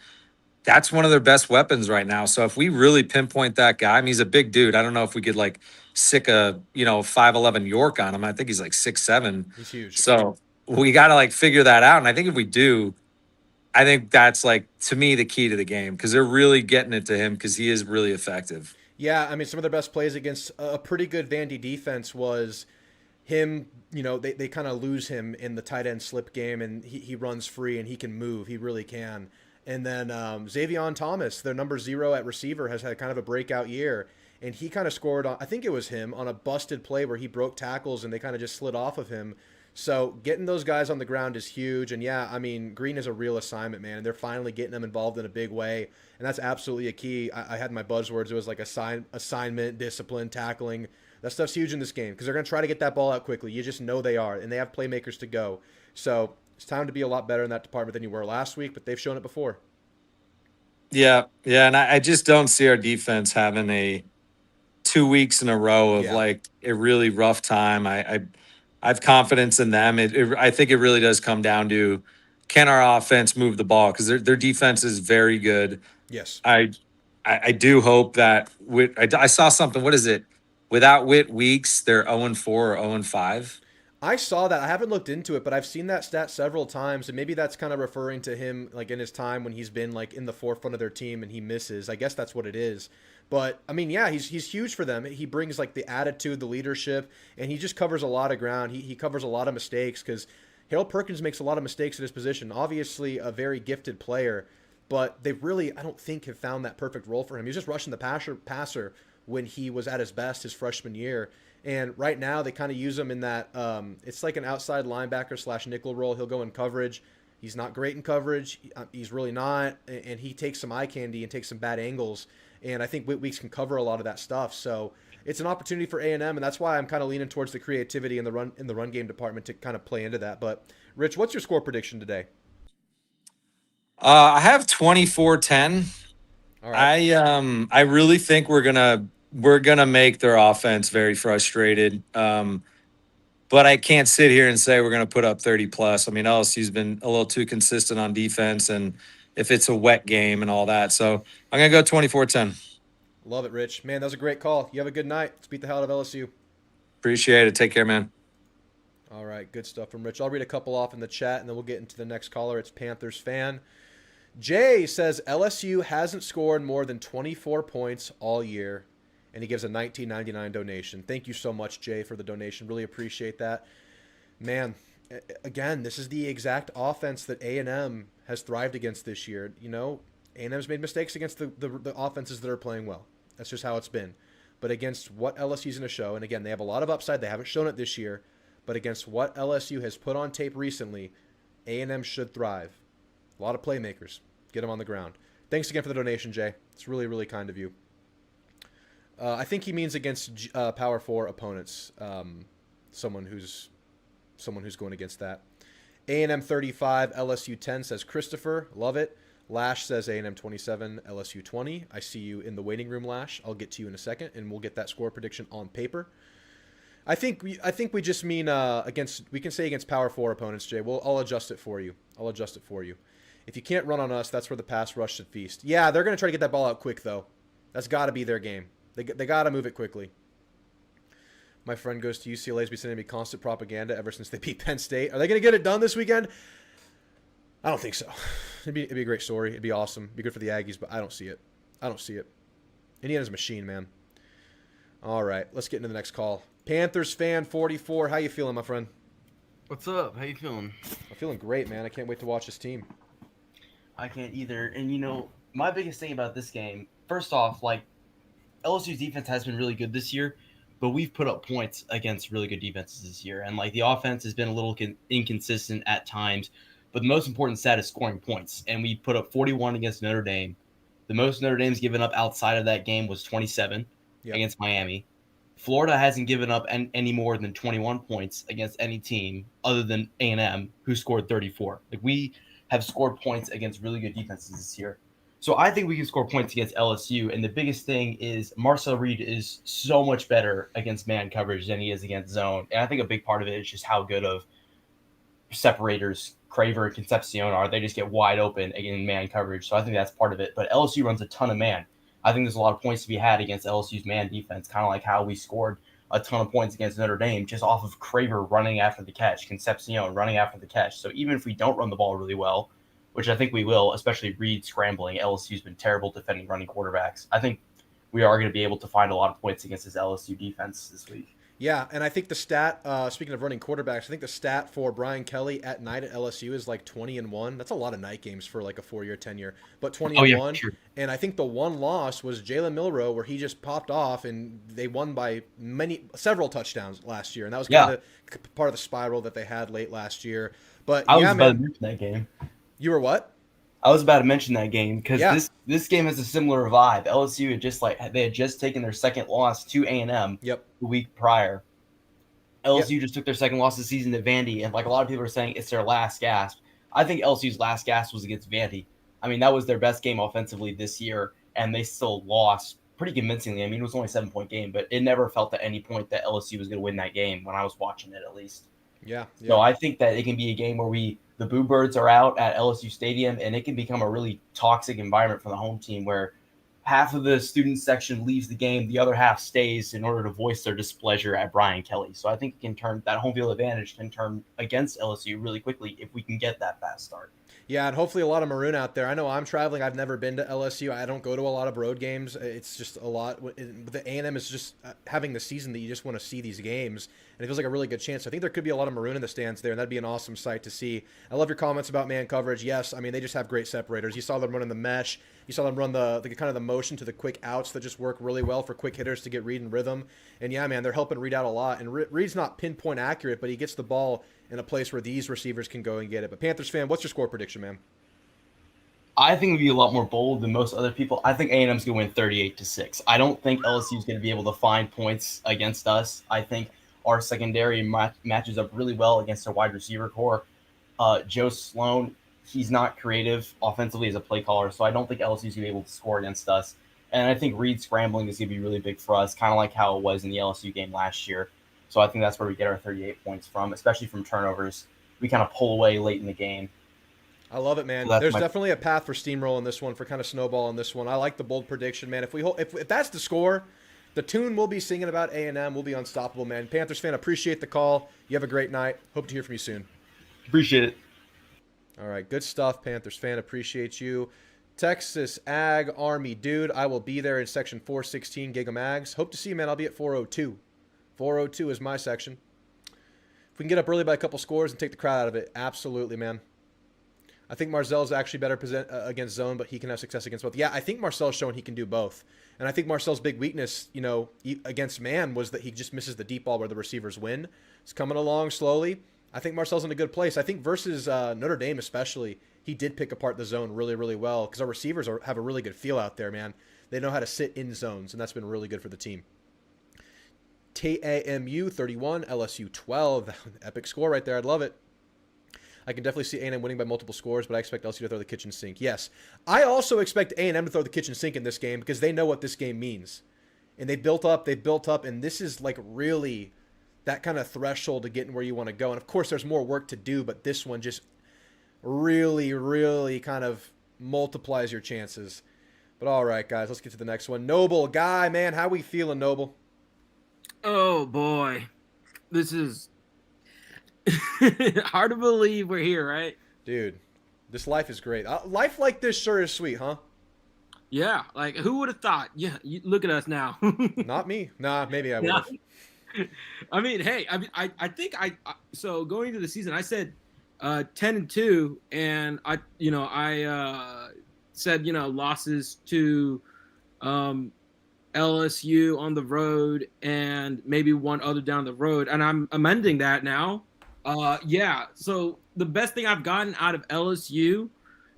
that's one of their best weapons right now. So if we really pinpoint that guy, I mean, he's a big dude. I don't know if we could like sick a 5'11" York on him. I think he's like 6'7". He's huge. So we got to like figure that out. And I think if we do, I think that's like to me the key to the game because they're really getting it to him because he is really effective. Yeah, I mean, some of their best plays against a pretty good Vandy defense was him. They kind of lose him in the tight end slip game, and he runs free and he can move. He really can. And then Xavion Thomas, their number 0 at receiver, has had kind of a breakout year. And he kind of scored on, I think it was him, on a busted play where he broke tackles and they kind of just slid off of him. So getting those guys on the ground is huge. And yeah, I mean, Green is a real assignment, man. And they're finally getting them involved in a big way. And that's absolutely a key. I had my buzzwords. It was like assignment, discipline, tackling. That stuff's huge in this game because they're going to try to get that ball out quickly. You just know they are. And they have playmakers to go. So it's time to be a lot better in that department than you were last week, but they've shown it before. Yeah. And I just don't see our defense having a 2 weeks in a row of like a really rough time. I have confidence in them. I think it really does come down to can our offense move the ball because their defense is very good. Yes. I do hope that I saw something. What is it? Without Whit Weeks, they're 0-4 or 0-5. I saw that. I haven't looked into it, but I've seen that stat several times, and maybe that's kind of referring to him like in his time when he's been like in the forefront of their team and he misses. I guess that's what it is. But I mean, yeah, he's huge for them. He brings like the attitude, the leadership, and he just covers a lot of ground. He covers a lot of mistakes because Harold Perkins makes a lot of mistakes at his position. Obviously, a very gifted player, but they really, I don't think, have found that perfect role for him. He was just rushing the passer when he was at his best his freshman year. And right now they kind of use him in that it's like an outside linebacker / nickel role. He'll go in coverage. He's not great in coverage. He's really not. And he takes some eye candy and takes some bad angles. And I think Whit Weeks can cover a lot of that stuff. So it's an opportunity for A&M, and that's why I'm kind of leaning towards the creativity in the run game department to kind of play into that. But Rich, what's your score prediction today? I have 24-10. All right. I really think we're gonna make their offense very frustrated. But I can't sit here and say we're gonna put up 30 plus. I mean, LSU's been a little too consistent on defense, and if it's a wet game and all that, so I'm gonna go 24-10. Love it, Rich. Man, that was a great call. You have a good night. Let's beat the hell out of LSU. Appreciate it. Take care, man. All right, good stuff from Rich. I'll read a couple off in the chat, and then we'll get into the next caller. It's Panthers fan. Jay says LSU hasn't scored more than 24 points all year, and he gives a $19.99 donation. Thank you so much, Jay, for the donation. Really appreciate that. Man, again, this is the exact offense that A&M has thrived against this year. You know, A&M's made mistakes against the offenses that are playing well. That's just how it's been. But against what LSU's going to show, and again, they have a lot of upside. They haven't shown it this year. But against what LSU has put on tape recently, A&M should thrive. A lot of playmakers. Get them on the ground. Thanks again for the donation, Jay. It's really, really kind of you. I think he means against Power 4 opponents. Someone who's going against that. A&M 35, LSU 10 says Christopher. Love it. Lash says A&M 27, LSU 20. I see you in the waiting room, Lash. I'll get to you in a second, and we'll get that score prediction on paper. I think we just mean against. We can say against Power 4 opponents, Jay. I'll adjust it for you. If you can't run on us, that's where the pass rush should feast. Yeah, they're going to try to get that ball out quick, though. That's got to be their game. They got to move it quickly. My friend goes to UCLA. Has been sending me constant propaganda ever since they beat Penn State. Are they going to get it done this weekend? I don't think so. It'd be a great story. It'd be awesome. It'd be good for the Aggies, but I don't see it. Indiana's a machine, man. All right, let's get into the next call. Panthers fan 44. How you feeling, my friend? What's up? How you feeling? I'm feeling great, man. I can't wait to watch this team. I can't either. And, you know, my biggest thing about this game, first off, like, LSU's defense has been really good this year, but we've put up points against really good defenses this year. And, like, the offense has been a little inconsistent at times, but the most important stat is scoring points. And we put up 41 against Notre Dame. The most Notre Dame's given up outside of that game was 27 against Miami. Florida hasn't given up any more than 21 points against any team other than A&M, who scored 34. Like, we have scored points against really good defenses this year. So I think we can score points against LSU. And the biggest thing is Marcel Reed is so much better against man coverage than he is against zone. And I think a big part of it is just how good of separators Craver and Concepcion are. They just get wide open in man coverage. So I think that's part of it. But LSU runs a ton of man. I think there's a lot of points to be had against LSU's man defense, kind of like how we scored a ton of points against Notre Dame just off of Craver running after the catch, Concepcion running after the catch. So even if we don't run the ball really well, which I think we will, especially Reed scrambling, LSU's been terrible defending running quarterbacks. I think we are going to be able to find a lot of points against this LSU defense this week. Yeah, and I think the stat, speaking of running quarterbacks, I think the stat for Brian Kelly at night at LSU is like 20-1. That's a lot of night games for like a 4-year tenure, but 20-1. Sure. And I think the one loss was Jalen Milroe, where he just popped off, and they won by several touchdowns last year, and that was kind of part of the spiral that they had late last year. But I was about to mention that game. You were what? I was about to mention that game because this game has a similar vibe. LSU had just taken their second loss to A&M the week prior. LSU just took their second loss of the season to Vandy, and like a lot of people are saying, it's their last gasp. I think LSU's last gasp was against Vandy. I mean, that was their best game offensively this year, and they still lost pretty convincingly. I mean, it was only a 7-point game, but it never felt at any point that LSU was going to win that game when I was watching it, at least. Yeah. So I think that it can be a game where the Boo Birds are out at LSU Stadium, and it can become a really toxic environment for the home team where half of the student section leaves the game, the other half stays in order to voice their displeasure at Brian Kelly. So I think that home field advantage can turn against LSU really quickly if we can get that fast start. Yeah, and hopefully a lot of Maroon out there. I know I'm traveling. I've never been to LSU. I don't go to a lot of road games. It's just a lot. The A&M is just having the season that you just want to see these games, and it feels like a really good chance. I think there could be a lot of Maroon in the stands there, and that'd be an awesome sight to see. I love your comments about man coverage. Yes, I mean, they just have great separators. You saw them running the mesh. You saw them run the kind of the motion to the quick outs that just work really well for quick hitters to get Reed in rhythm. And yeah, man, they're helping Reed out a lot. And Reed's not pinpoint accurate, but he gets the ball in a place where these receivers can go and get it. But Panthers fan, what's your score prediction, man? I think it'd be a lot more bold than most other people. I think A&M's going to win 38-6. I don't think LSU's going to be able to find points against us. I think our secondary matches up really well against our wide receiver core. Joe Sloan, he's not creative offensively as a play caller, so I don't think LSU's going to be able to score against us. And I think Reed scrambling is going to be really big for us, kind of like how it was in the LSU game last year. So I think that's where we get our 38 points from, especially from turnovers. We kind of pull away late in the game. I love it, man. So there's definitely a path for steamroll in this one, for kind of snowball in this one. I like the bold prediction, man. If that's the score, the tune we'll be singing about A&M will be unstoppable, man. Panthers fan, appreciate the call. You have a great night. Hope to hear from you soon. Appreciate it. All right, good stuff, Panthers fan. Appreciate you. Texas Ag Army, dude. I will be there in section 416, Giga Mags. Hope to see you, man. I'll be at 402. 402 is my section. If we can get up early by a couple scores and take the crowd out of it, absolutely, man. I think Marcel's actually better against zone, but he can have success against both. Yeah, I think Marcel's shown he can do both. And I think Marcel's big weakness, against man was that he just misses the deep ball where the receivers win. It's coming along slowly. I think Marcel's in a good place. I think versus Notre Dame especially, he did pick apart the zone really, really well because our receivers have a really good feel out there, man. They know how to sit in zones, and that's been really good for the team. TAMU 31, LSU 12. Epic score right there. I'd love it. I can definitely see A&M winning by multiple scores, but I expect LSU to throw the kitchen sink. Yes, I also expect A&M to throw the kitchen sink in this game because they know what this game means. And they built up, and this is like really that kind of threshold to getting where you want to go. And of course, there's more work to do, but this one just really, really kind of multiplies your chances. But all right, guys, let's get to the next one. Noble guy, man, how we feeling, Noble? Oh, boy. This is hard to believe we're here, right? Dude, this life is great. Life like this sure is sweet, huh? Yeah, like who would have thought? Yeah, look at us now. Not me. Nah, maybe I would have. I mean, hey, I think so going into the season, I said 10-2, and I said losses to LSU on the road and maybe one other down the road, and I'm amending that now. So the best thing I've gotten out of LSU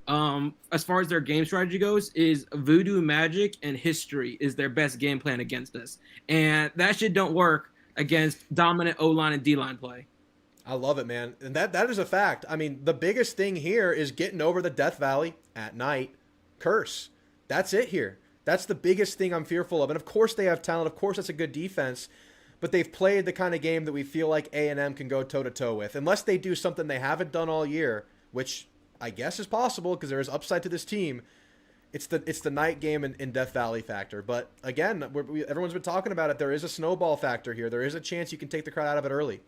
as far as their game strategy goes, is Voodoo Magic and History is their best game plan against us, and that shit don't work against dominant O line and D line play. I love it, man. And that is a fact. I mean, the biggest thing here is getting over the Death Valley at night curse. That's it here. That's the biggest thing I'm fearful of. And of course they have talent. Of course that's a good defense. But they've played the kind of game that we feel like A&M can go toe-to-toe with. Unless they do something they haven't done all year, which I guess is possible because there is upside to this team. It's the night game in Death Valley factor. But again, everyone's been talking about it. There is a snowball factor here. There is a chance you can take the crowd out of it early.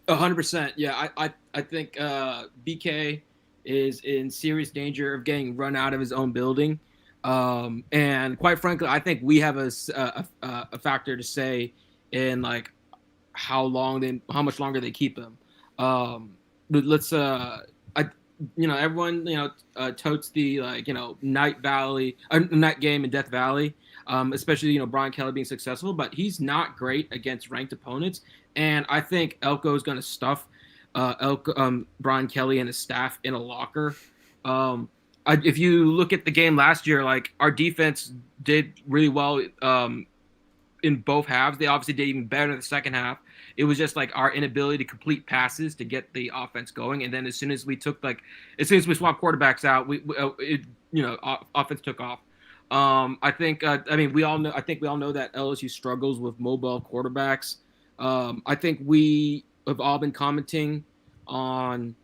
100%. Yeah, I think BK is in serious danger of getting run out of his own building. And quite frankly, I think we have a factor to say in like how much longer they keep him. But let's everyone totes the night game in Death Valley, especially Brian Kelly being successful, but he's not great against ranked opponents, and I think Elko is going to stuff Brian Kelly and his staff in a locker. If you look at the game last year, like our defense did really well in both halves. They obviously did even better in the second half. It was just like our inability to complete passes to get the offense going, and then as soon as we swapped quarterbacks out, offense took off. I think we all know that LSU struggles with mobile quarterbacks. I think we have all been commenting on,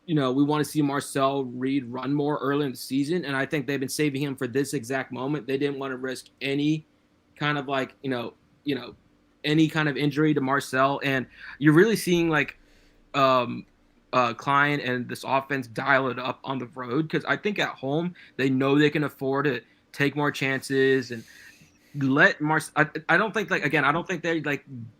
we want to see Marcel Reed run more early in the season, and I think they've been saving him for this exact moment. They didn't want to risk any kind of any kind of injury to Marcel, and you're really seeing Klein and this offense dial it up on the road, because I think at home they know they can afford to take more chances and let Marcel. I don't think I don't think they're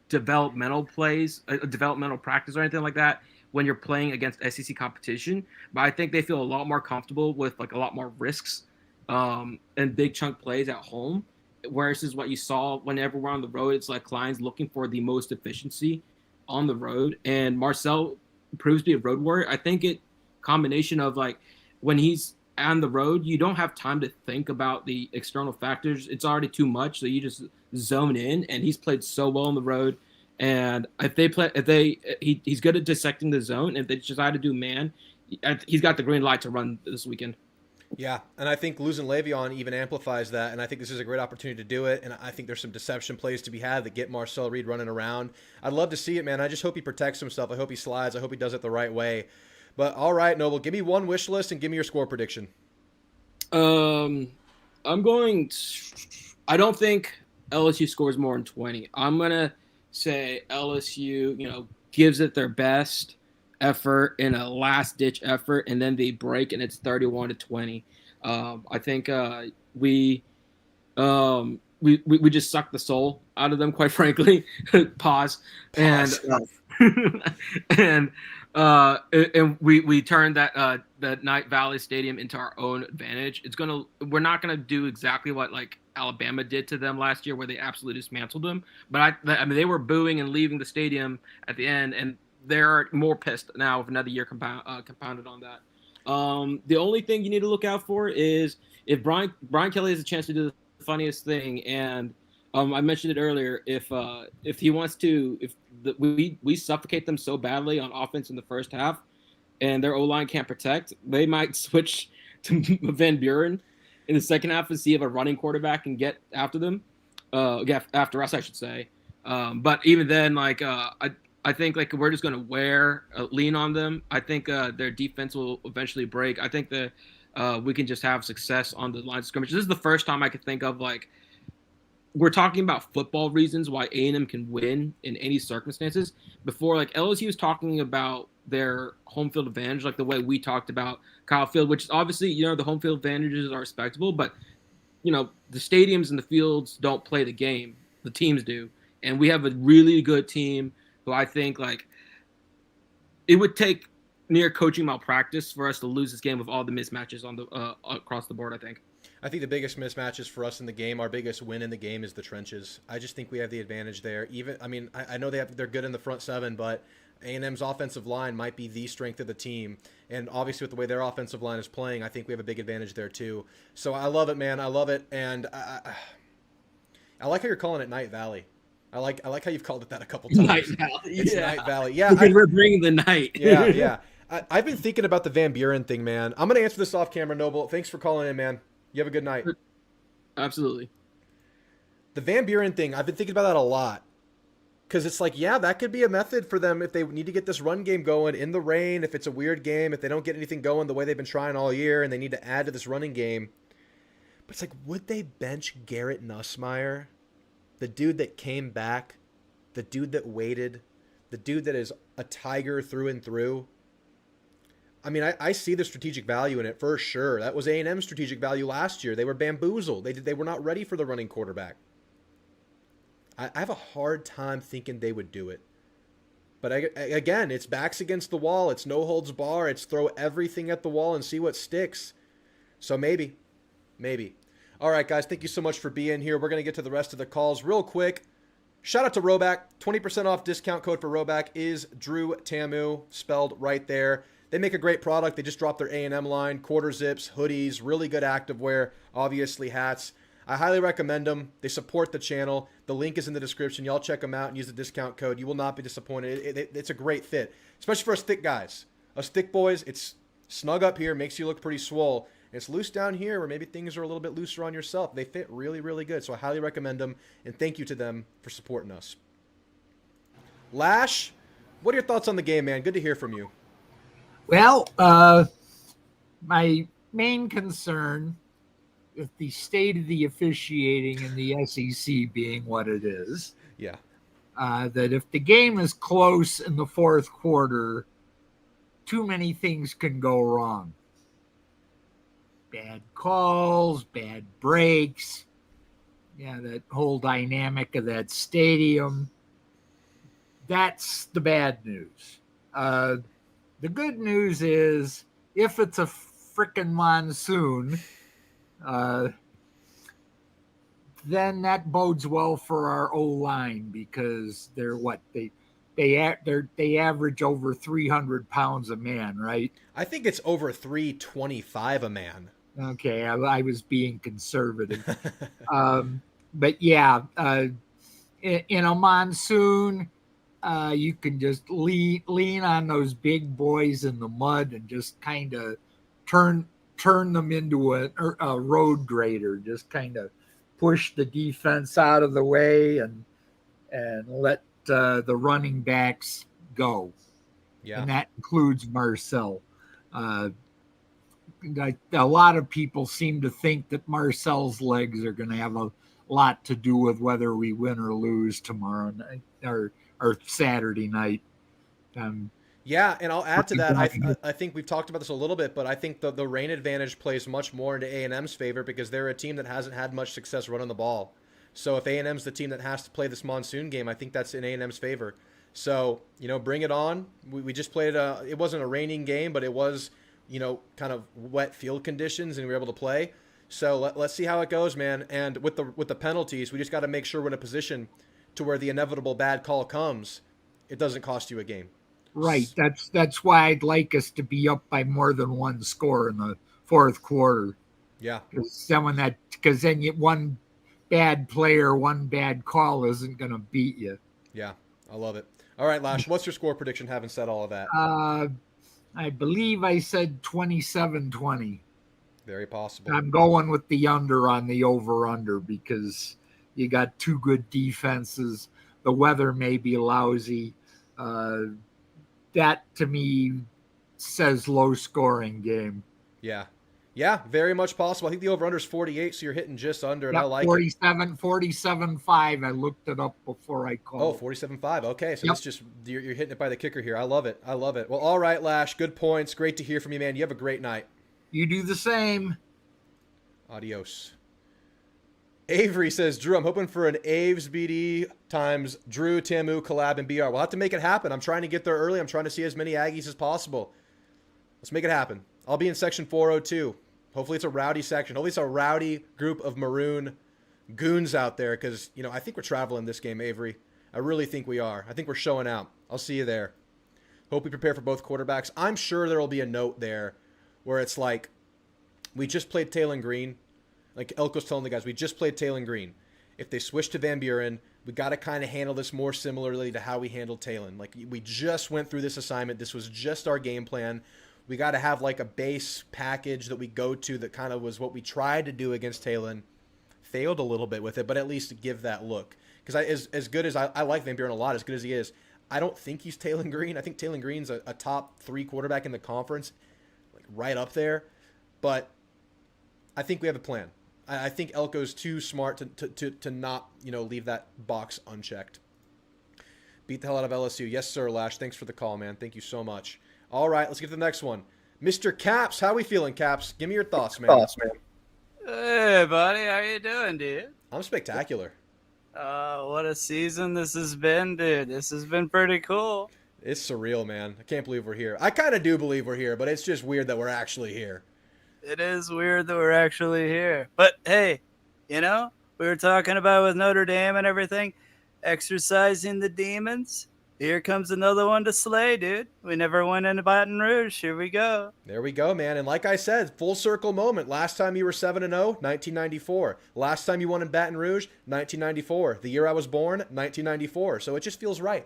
developmental plays, developmental practice or anything like that when you're playing against SEC competition, but I think they feel a lot more comfortable with a lot more risks and big chunk plays at home. Whereas is what you saw whenever we're on the road, it's like Klein's looking for the most efficiency on the road, and Marcel proves to be a road warrior. I think combination of when he's on the road, you don't have time to think about the external factors. It's already too much, so you just zone in, and he's played so well on the road. And he's good at dissecting the zone. If they decide to do man, he's got the green light to run this weekend. Yeah, and I think losing Le'Veon even amplifies that, and I think this is a great opportunity to do it, and I think there's some deception plays to be had that get Marcel Reed running around. I'd love to see it, man. I just hope he protects himself. I hope he slides. I hope he does it the right way. But all right, Noble, give me one wish list and give me your score prediction. I don't think LSU scores more than 20. I'm going to say LSU, gives it their best effort in a last-ditch effort, and then they break, and it's 31-20. I think we just suck the soul out of them, quite frankly. Pause. And we turned that Night Valley Stadium into our own advantage. We're not gonna do exactly what Alabama did to them last year, where they absolutely dismantled them. But I mean, they were booing and leaving the stadium at the end, and they're more pissed now with another year compounded on that. The only thing you need to look out for is if Brian Kelly has a chance to do the funniest thing, and I mentioned it earlier. If he wants to, we suffocate them so badly on offense in the first half, and their O-line can't protect, they might switch to Van Buren in the second half and see if a running quarterback can get after them, after us, I should say. But even then, I think we're just going to lean on them. I think their defense will eventually break. I think that we can just have success on the line of scrimmage. This is the first time I could think of we're talking about football reasons why A&M can win in any circumstances. Before, LSU was talking about their home field advantage, the way we talked about Kyle Field, which is obviously, the home field advantages are respectable, but, the stadiums and the fields don't play the game. The teams do. And we have a really good team who I think, it would take near coaching malpractice for us to lose this game with all the mismatches on the across the board, I think. I think the biggest mismatches for us in the game, our biggest win in the game, is the trenches. I just think we have the advantage there. I know they're good in the front seven, but A&M's offensive line might be the strength of the team. And obviously with the way their offensive line is playing, I think we have a big advantage there too. So I love it, man. I love it. And I like how you're calling it Night Valley. I like how you've called it that a couple times. Night Valley. It's Night Valley. Yeah. Because we're bringing the night. Yeah. I've been thinking about the Van Buren thing, man. I'm going to answer this off camera, Noble. Thanks for calling in, man. You have a good night. Absolutely. The Van Buren thing, I've been thinking about that a lot. Because it's like, yeah, that could be a method for them if they need to get this run game going in the rain, if it's a weird game, if they don't get anything going the way they've been trying all year and they need to add to this running game. But it's like, would they bench Garrett Nussmeier? The dude that came back, the dude that waited, the dude that is a tiger through and through. I mean, I see the strategic value in it for sure. That was A&M's strategic value last year. They were bamboozled. They were not ready for the running quarterback. I have a hard time thinking they would do it. But again, it's backs against the wall. It's no holds bar. It's throw everything at the wall and see what sticks. So maybe. All right, guys, thank you so much for being here. We're going to get to the rest of the calls real quick. Shout out to RHOBACK. 20% off discount code for RHOBACK is Drewtamu, spelled right there. They make a great product. They just dropped their A&M line, quarter zips, hoodies, really good activewear, obviously hats. I highly recommend them. They support the channel. The link is in the description. Y'all check them out and use the discount code. You will not be disappointed. It's a great fit, especially for us thick guys. Us thick boys, it's snug up here, makes you look pretty swole. And it's loose down here where maybe things are a little bit looser on yourself. They fit really, really good. So I highly recommend them, and thank you to them for supporting us. Lash, what are your thoughts on the game, man? Good to hear from you. Well, my main concern with the state of the officiating in the SEC being what it is, Yeah. that if the game is close in the fourth quarter, too many things can go wrong. Bad calls, bad breaks, that whole dynamic of that stadium. That's the bad news. The good news is if it's a frickin' monsoon, then that bodes well for our O-line because they average over 300 pounds a man, right? I think it's over 325 a man. Okay, I was being conservative. But yeah, in a monsoon, you can just lean on those big boys in the mud and just kind of turn them into a road grader. Just kind of push the defense out of the way and let the running backs go. Yeah, and that includes Marcel. A lot of people seem to think that Marcel's legs are going to have a lot to do with whether we win or lose tomorrow night or Saturday night. Yeah, and I'll add to that. I think we've talked about this a little bit, but I think the rain advantage plays much more into A&M's favor because they're a team that hasn't had much success running the ball. So if A&M's the team that has to play this monsoon game, I think that's in A&M's favor. So, bring it on. We just played it wasn't a raining game, but it was, kind of wet field conditions, and we were able to play. So let's see how it goes, man. And with the penalties, we just got to make sure we're in a position to where the inevitable bad call comes, it doesn't cost you a game. Right. That's why I'd like us to be up by more than one score in the fourth quarter. Yeah. Because then one bad player, one bad call isn't going to beat you. Yeah, I love it. All right, Lash, what's your score prediction having said all of that? I believe I said 27-20. Very possible. I'm going with the under on the over-under because you got two good defenses. The weather may be lousy. That, to me, says low-scoring game. Yeah. Yeah, very much possible. I think the over-under is 48, so you're hitting just under, and yep, I like 47.5. I looked it up before I called. Oh, 47.5. Okay, so yep. it's just you're hitting it by the kicker here. I love it. Well, all right, Lash, good points. Great to hear from you, man. You have a great night. You do the same. Adios. Avery says, Drew, I'm hoping for an Aves BD times Drewtamu collab and BR. We'll have to make it happen. I'm trying to get there early. I'm trying to see as many Aggies as possible. Let's make it happen. I'll be in section 402. Hopefully it's a rowdy section. Hopefully it's a rowdy group of maroon goons out there because, I think we're traveling this game, Avery. I really think we are. I think we're showing out. I'll see you there. Hope we prepare for both quarterbacks. I'm sure there will be a note there where it's like, we just played Taylon Green. Like Elko's telling the guys, we just played Taylon Green. If they switch to Van Buren, we got to kind of handle this more similarly to how we handled Taylon. Like, we just went through this assignment. This was just our game plan. We got to have like a base package that we go to that kind of was what we tried to do against Taylon. Failed a little bit with it, but at least give that look. Because as good as I like Van Buren a lot, as good as he is, I don't think he's Taylon Green. I think Taylon Green's a top 3 quarterback in the conference, like right up there. But I think we have a plan. I think Elko's too smart to not, leave that box unchecked. Beat the hell out of LSU. Yes, sir, Lash. Thanks for the call, man. Thank you so much. All right, let's get to the next one. Mr. Caps, how we feeling, Caps? Give me your thoughts, man. Hey, buddy. How you doing, dude? I'm spectacular. What a season this has been, dude. This has been pretty cool. It's surreal, man. I can't believe we're here. I kind of do believe we're here, but it's just weird that we're actually here. It is weird that we're actually here. But, hey, we were talking about with Notre Dame and everything, exercising the demons. Here comes another one to slay, dude. We never went into Baton Rouge. Here we go. There we go, man. And like I said, full circle moment. Last time you were 7-0, 1994. Last time you won in Baton Rouge, 1994. The year I was born, 1994. So it just feels right.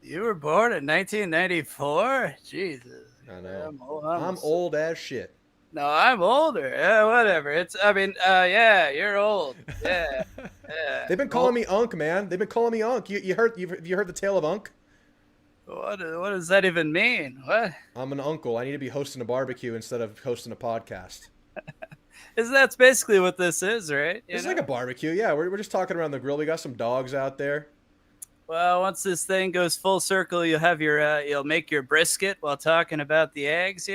You were born in 1994? Jesus. I know. I'm old as shit. No, I'm older. Yeah, whatever. Yeah, you're old. Yeah. They've been calling me Unk, man. They've been calling me Unk. You heard the tale of Unk? What does that even mean? What? I'm an uncle. I need to be hosting a barbecue instead of hosting a podcast. That's basically what this is, right? It's like a barbecue. Yeah, we're just talking around the grill. We got some dogs out there. Well, once this thing goes full circle, you'll make your brisket while talking about the eggs.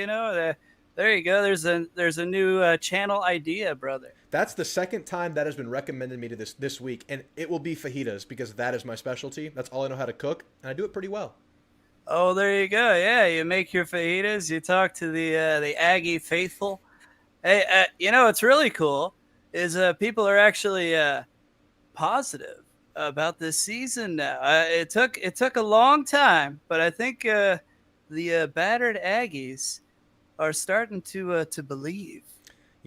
There you go. There's a new channel idea, brother. That's the second time that has been recommended me to this week, and it will be fajitas because that is my specialty. That's all I know how to cook, and I do it pretty well. Oh, there you go. Yeah, you make your fajitas. You talk to the Aggie faithful. Hey, what's really cool is people are actually positive about this season now. It took a long time, but I think the battered Aggies are starting to believe.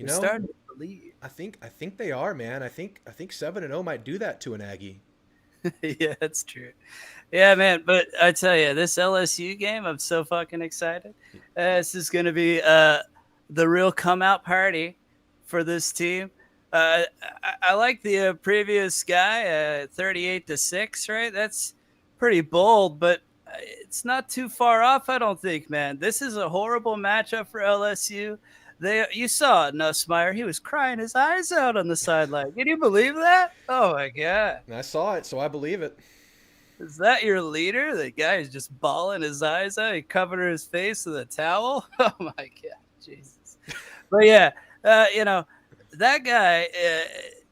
Starting to believe. I think they are, man. I think 7-0 might do that to an Aggie. Yeah, that's true. Yeah, man. But I tell you, this LSU game, I'm so fucking excited. This is going to be the real come out party for this team. I like the previous guy, 38-6, right? That's pretty bold, but it's not too far off, I don't think, man. This is a horrible matchup for LSU. You saw Nussmeier. He was crying his eyes out on the sideline. Can you believe that? Oh, my God. I saw it, so I believe it. Is that your leader? The guy is just bawling his eyes out. He covered his face with a towel. Oh, my God. Jesus. But, yeah, that guy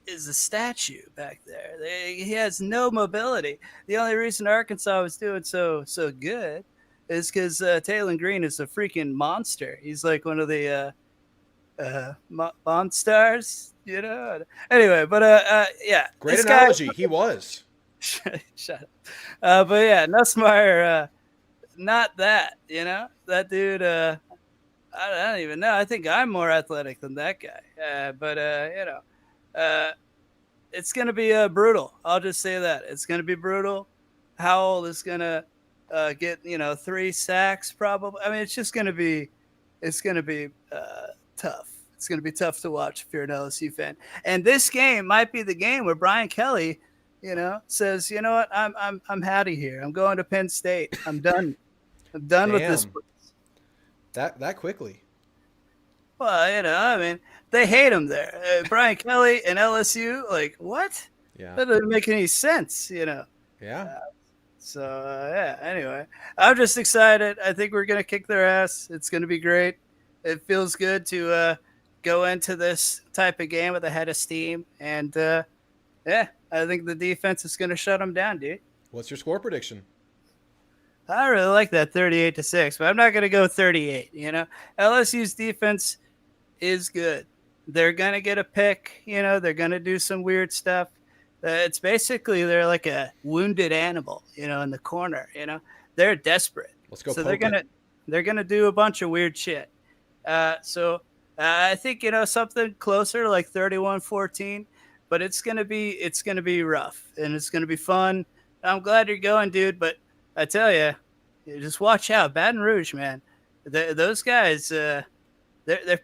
is a statue back there. He has no mobility. The only reason Arkansas was doing so good is because Taylon Green is a freaking monster. He's like one of the Monstars, Anyway, but yeah. Great analogy. He was. Shut up. But yeah, Nussmeier, not that, That dude, I don't even know. I think I'm more athletic than that guy. But it's going to be brutal. I'll just say that. It's going to be brutal. Howell is going to get, 3 sacks probably. I mean, it's going to be tough. It's going to be tough to watch if you're an LSU fan. And this game might be the game where Brian Kelly, says, you know what, I'm out of here. I'm going to Penn State. I'm done. I'm done with this. That quickly. Well, they hate him there. Brian Kelly and LSU, like, what? Yeah. That doesn't make any sense, Yeah. Anyway, I'm just excited. I think we're going to kick their ass. It's going to be great. It feels good to go into this type of game with a head of steam. And, I think the defense is going to shut them down, dude. What's your score prediction? I really like that 38-6, but I'm not going to go 38. LSU's defense is good. They're going to get a pick. They're going to do some weird stuff. It's basically they're like a wounded animal, in the corner. They're desperate. Let's go. So they're gonna do a bunch of weird shit. So I think something closer to like 31-14, but it's gonna be rough and it's gonna be fun. I'm glad you're going, dude. But I tell you, just watch out, Baton Rouge, man. Those guys, they're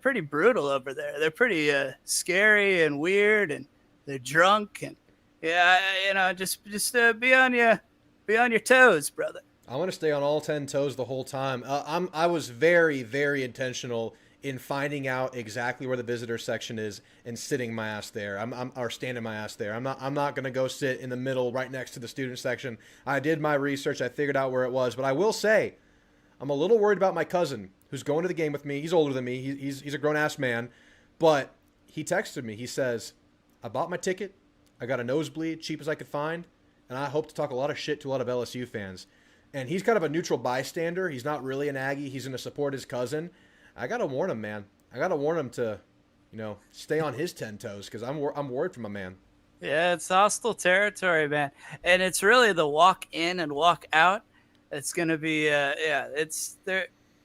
pretty brutal over there. They're pretty scary and weird, and they're drunk and just be on your toes, brother. I want to stay on all 10 toes the whole time. I was very, very intentional in finding out exactly where the visitor section is and sitting my ass there. Or standing my ass there. I'm not going to go sit in the middle right next to the student section. I did my research. I figured out where it was. But I will say, I'm a little worried about my cousin who's going to the game with me. He's older than me. He's a grown-ass man. But he texted me. He says, I bought my ticket. I got a nosebleed, cheap as I could find. And I hope to talk a lot of shit to a lot of LSU fans. And he's kind of a neutral bystander. He's not really an Aggie. He's going to support his cousin. I got to warn him, man. I got to warn him to, stay on his 10 toes because I'm worried for my man. Yeah, it's hostile territory, man. And it's really the walk in and walk out. It's going to be, they're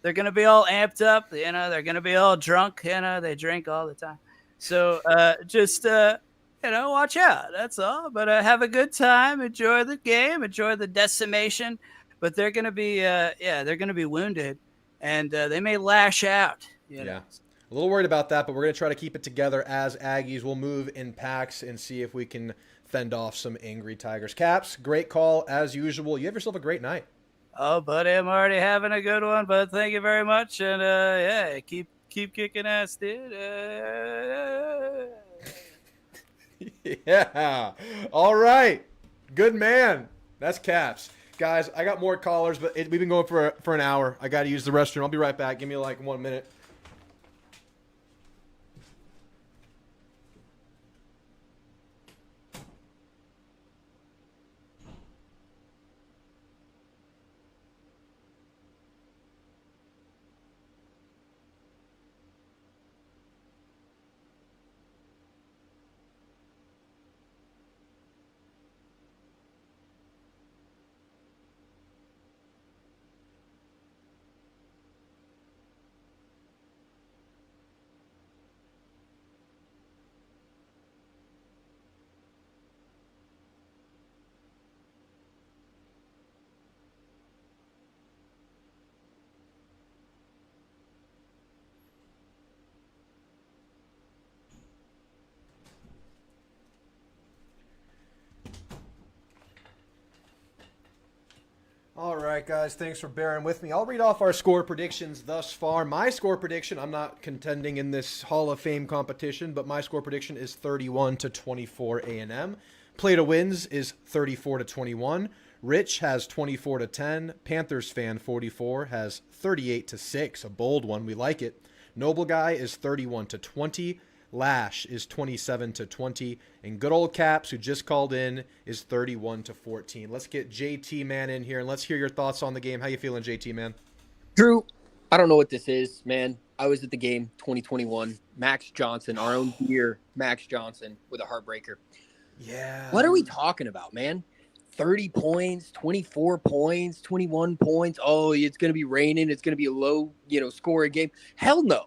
going to be all amped up. They're going to be all drunk. They drink all the time. So just, watch out. That's all. But have a good time. Enjoy the game. Enjoy the decimation. But they're going to be, they're going to be wounded. And they may lash out. Yeah. A little worried about that, but we're going to try to keep it together as Aggies. We'll move in packs and see if we can fend off some angry Tigers. Caps, great call as usual. You have yourself a great night. Oh, buddy, I'm already having a good one, but thank you very much. And, keep kicking ass, dude. Yeah. All right. Good man. That's Caps. Guys, I got more callers, but we've been going for an hour. I got to use the restroom. I'll be right back. Give me 1 minute. All right, guys, thanks for bearing with me. I'll read off our score predictions thus far. My score prediction, I'm not contending in this Hall of Fame competition, but my score prediction is 31-24 A&M. Play to Wins is 34-21. Rich has 24-10. Panthers fan 44 has 38-6, a bold one. We like it. Noble Guy is 31-20. Lash is 27-20, and good old Caps, who just called in, is 31-14. Let's get JT Man in here, and let's hear your thoughts on the game. How you feeling, JT Man? Drew, I don't know what this is, man. I was at the game 2021. Max Johnson, our own dear Max Johnson, with a heartbreaker. Yeah. What are we talking about, man? 30 points, 24 points, 21 points. Oh, it's going to be raining. It's going to be a low, scoring game. Hell no.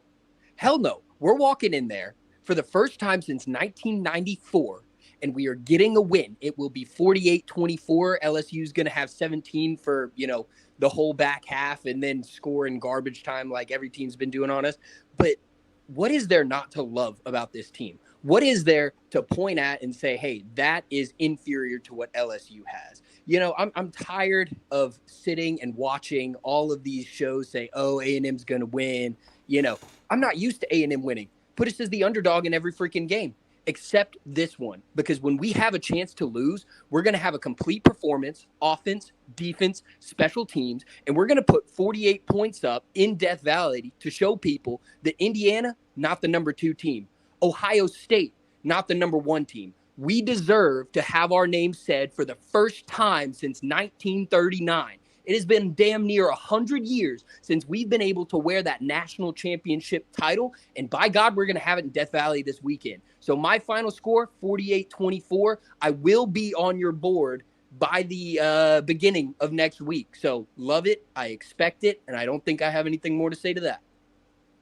Hell no. We're walking in there for the first time since 1994, and we are getting a win. It will be 48-24. LSU is going to have 17 for, the whole back half and then score in garbage time like every team's been doing on us. But what is there not to love about this team? What is there to point at and say, hey, that is inferior to what LSU has? I'm tired of sitting and watching all of these shows say, oh, A&M's going to win. I'm not used to A&M winning. Put us as the underdog in every freaking game, except this one. Because when we have a chance to lose, we're going to have a complete performance, offense, defense, special teams, and we're going to put 48 points up in Death Valley to show people that Indiana, not the number 2 team. Ohio State, not the number 1 team. We deserve to have our name said for the first time since 1939. It has been damn near 100 years since we've been able to wear that national championship title. And by God, we're going to have it in Death Valley this weekend. So my final score, 48-24. I will be on your board by the beginning of next week. So love it. I expect it. And I don't think I have anything more to say to that.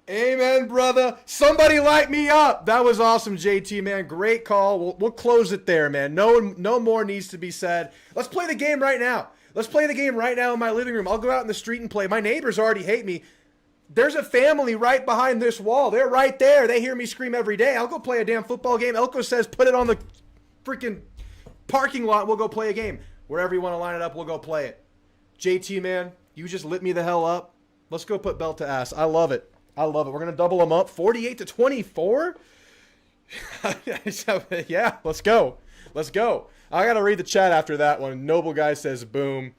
Amen, brother. Somebody light me up. That was awesome, JT, man. Great call. We'll close it there, man. No more needs to be said. Let's play the game right now. Let's play the game right now in my living room. I'll go out in the street and play. My neighbors already hate me. There's a family right behind this wall. They're right there. They hear me scream every day. I'll go play a damn football game. Elko says put it on the freaking parking lot. We'll go play a game. Wherever you want to line it up, we'll go play it. JT, man, you just lit me the hell up. Let's go put belt to ass. I love it. I love it. We're going to double them up. 48-24? Yeah, let's go. Let's go. I got to read the chat after that one. Noble Guy says, boom.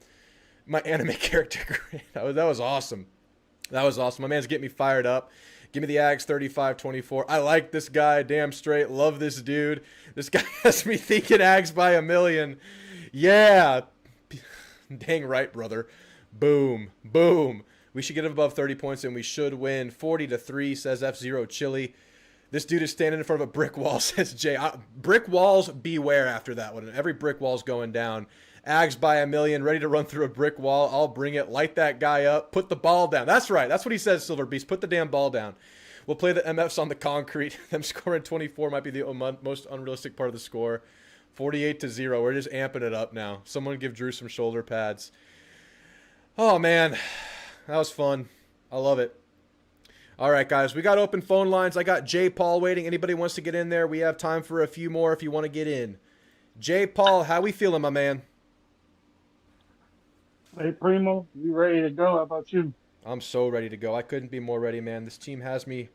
My anime character. That was awesome. That was awesome. My man's getting me fired up. Give me the Ags 35-24. I like this guy. Damn straight. Love this dude. This guy has me thinking Ags by a million. Yeah. Dang right, brother. Boom. Boom. We should get above 30 points and we should win. 40-3, says F-Zero Chili. This dude is standing in front of a brick wall, says Jay. Brick walls, beware after that one. Every brick wall's going down. Ags by a million, ready to run through a brick wall. I'll bring it. Light that guy up. Put the ball down. That's right. That's what he says, Silver Beast. Put the damn ball down. We'll play the MFs on the concrete. Them scoring 24 might be the most unrealistic part of the score. 48-0. We're just amping it up now. Someone give Drew some shoulder pads. Oh, man. That was fun. I love it. All right, guys. We got open phone lines. I got Jay Paul waiting. Anybody wants to get in there? We have time for a few more if you want to get in. Jay Paul, how we feeling, my man? Hey, Primo, you ready to go? How about you? I'm so ready to go. I couldn't be more ready, man. This team has me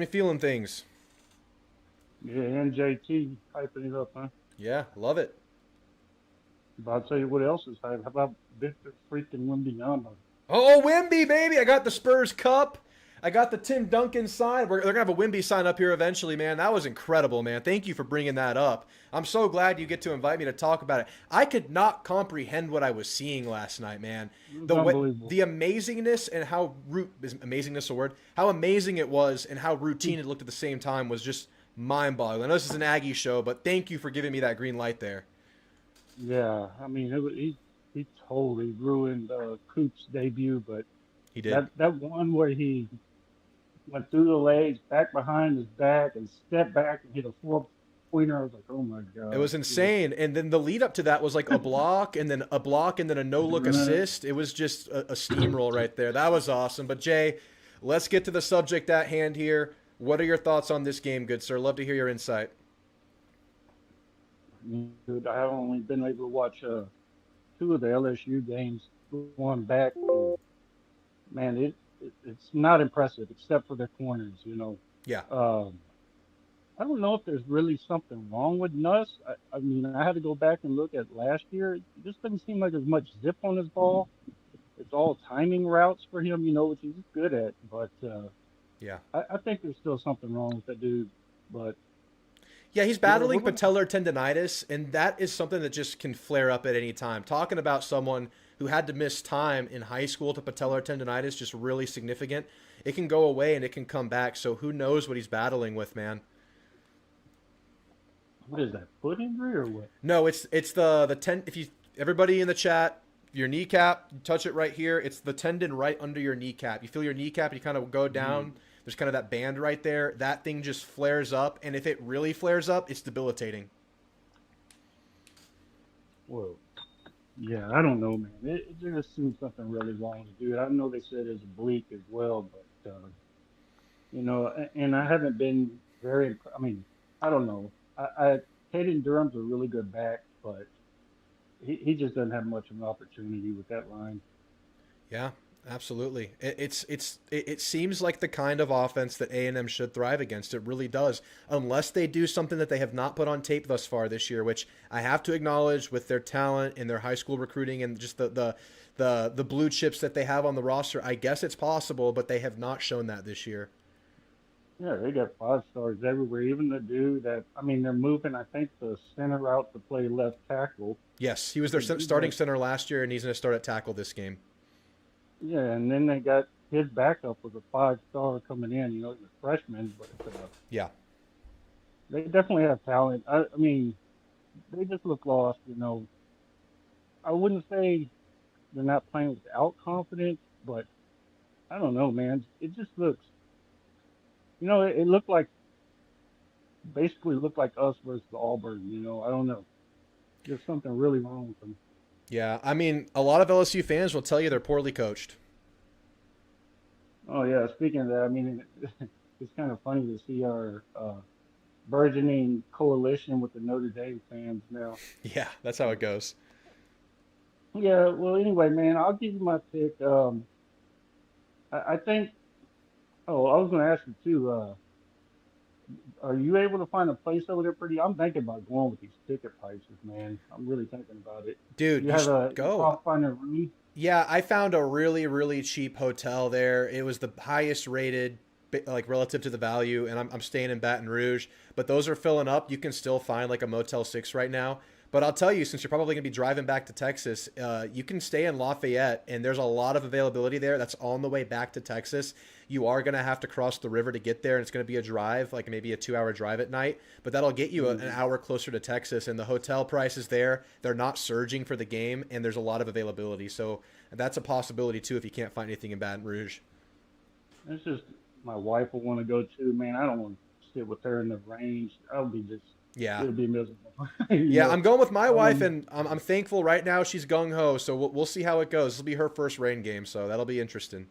feeling things. Yeah, and JT hyping it up, huh? Yeah, love it. But I'll tell you what else is hype. How about Victor freaking Wembanyama? Oh, Wemby, baby. I got the Spurs Cup. I got the Tim Duncan sign. They're going to have a Wemby sign up here eventually, man. That was incredible, man. Thank you for bringing that up. I'm so glad you get to invite me to talk about it. I could not comprehend what I was seeing last night, man. The amazingness and how is amazingness a word? How amazing it was and how routine it looked at the same time was just mind-boggling. I know this is an Aggie show, but thank you for giving me that green light there. Yeah, I mean, he totally ruined Coop's debut, but he did. That one where he went through the legs, back behind his back, and stepped back and hit a four-pointer. I was like, oh, my God. It was insane. And then the lead-up to that was like a block and then a no-look assist. It was just a steamroll right there. That was awesome. But, Jay, let's get to the subject at hand here. What are your thoughts on this game, good sir? Love to hear your insight. Dude, I have only been able to watch 2 of the LSU games going back. And, man, it's not impressive except for their corners, you know. Yeah. I don't know if there's really something wrong with Nuss. I mean, I had to go back and look at last year. It just doesn't seem like there's much zip on his ball. It's all timing routes for him, you know, which he's good at. But yeah, I think there's still something wrong with that dude. But yeah, he's battling patellar tendonitis, and that is something that just can flare up at any time. Talking about someone who had to miss time in high school to patellar tendonitis, just really significant. It can go away and it can come back. So who knows what he's battling with, man? What is that, foot injury or what? No, it's the if you everybody in the chat, your kneecap, you touch it right here. It's the tendon right under your kneecap. You feel your kneecap, you kind of go down. There's kind of that band right there. That thing just flares up, and if it really flares up, it's debilitating. Whoa. Yeah, I don't know, man. It just seems something really wrong with the dude. I know they said it's oblique as well, but you know, and I haven't been very. I mean, I don't know. Hayden Durham's a really good back, but he just doesn't have much of an opportunity with that line. Yeah, absolutely. It seems like the kind of offense that A&M should thrive against. It really does, unless they do something that they have not put on tape thus far this year, which I have to acknowledge with their talent and their high school recruiting and just the blue chips that they have on the roster. I guess it's possible, but they have not shown that this year. Yeah, they got 5 stars everywhere. Even the dude that, I mean, they're moving, I think, the center out to play left tackle. Yes, he was their starting center last year, and he's going to start at tackle this game. Yeah, and then they got his backup was a 5-star coming in. You know, he's a freshman, but yeah, they definitely have talent. I mean, they just look lost. You know, I wouldn't say they're not playing without confidence, but I don't know, man. It just looks, it looked like basically looked like us versus Auburn. I don't know. There's something really wrong with them. Yeah, I mean, a lot of LSU fans will tell you they're poorly coached. Oh yeah. Speaking of that, I mean, it's kind of funny to see our burgeoning coalition with the Notre Dame fans now. Yeah, that's how it goes. Yeah. Well, anyway, man, I'll give you my pick. I think. Oh, I was going to ask you too. Are you able to find a place over there pretty? I'm thinking about going with these ticket prices, man. I'm really thinking about it. Dude, You you have should a go. off find a room? Yeah, I found a really, really cheap hotel there. It was the highest rated, like relative to the value, and I'm staying in Baton Rouge. But those are filling up. You can still find like a Motel 6 right now. But I'll tell you, since you're probably going to be driving back to Texas, you can stay in Lafayette, and there's a lot of availability there. That's on the way back to Texas. You are going to have to cross the river to get there, and it's going to be a drive, like maybe a 2-hour drive at night. But that'll get you an hour closer to Texas, and the hotel prices there, they're not surging for the game, and there's a lot of availability. So that's a possibility, too, if you can't find anything in Baton Rouge. It's just my wife will want to go too, man. I don't want to sit with her in the range. I'll be just, Yeah. it'll be miserable. Yeah, I'm going with my wife, and I'm thankful right now she's gung-ho, so we'll see how it goes. This will be her first rain game, so that'll be interesting.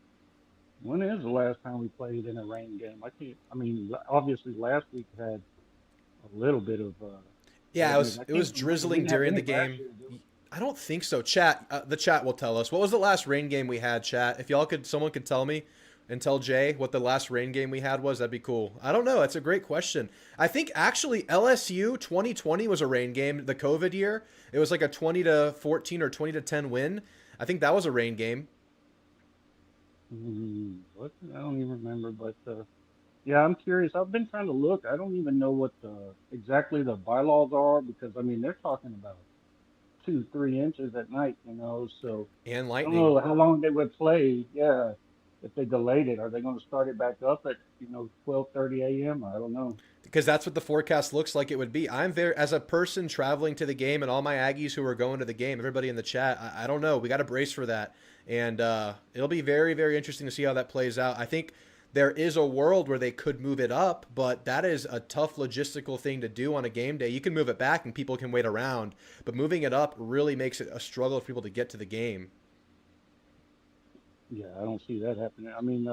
When is the last time we played in a rain game? I mean, obviously last week had a little bit of. Yeah, rain. it was drizzling during the game. I don't think so. Chat, the chat will tell us. What was the last rain game we had, chat? If someone could tell me and tell Jay what the last rain game we had was, that'd be cool. I don't know. That's a great question. I think actually LSU 2020 was a rain game, the COVID year. It was like a 20-14 or 20-10 win. I think that was a rain game. What? I don't even remember, but yeah, I'm curious. I've been trying to look. I don't even know what exactly the bylaws are because I mean they're talking about 2-3 inches at night, So And I don't lightning. know how long they would play. Yeah, if they delayed it, are they going to start it back up at 12:30 a.m.? I don't know. Because that's what the forecast looks like it would be. I'm very, as a person traveling to the game and all my Aggies who are going to the game, everybody in the chat, I don't know. We got to brace for that. And it'll be very, very interesting to see how that plays out. I think there is a world where they could move it up, but that is a tough logistical thing to do on a game day. You can move it back and people can wait around, but moving it up really makes it a struggle for people to get to the game. Yeah, I don't see that happening. I mean,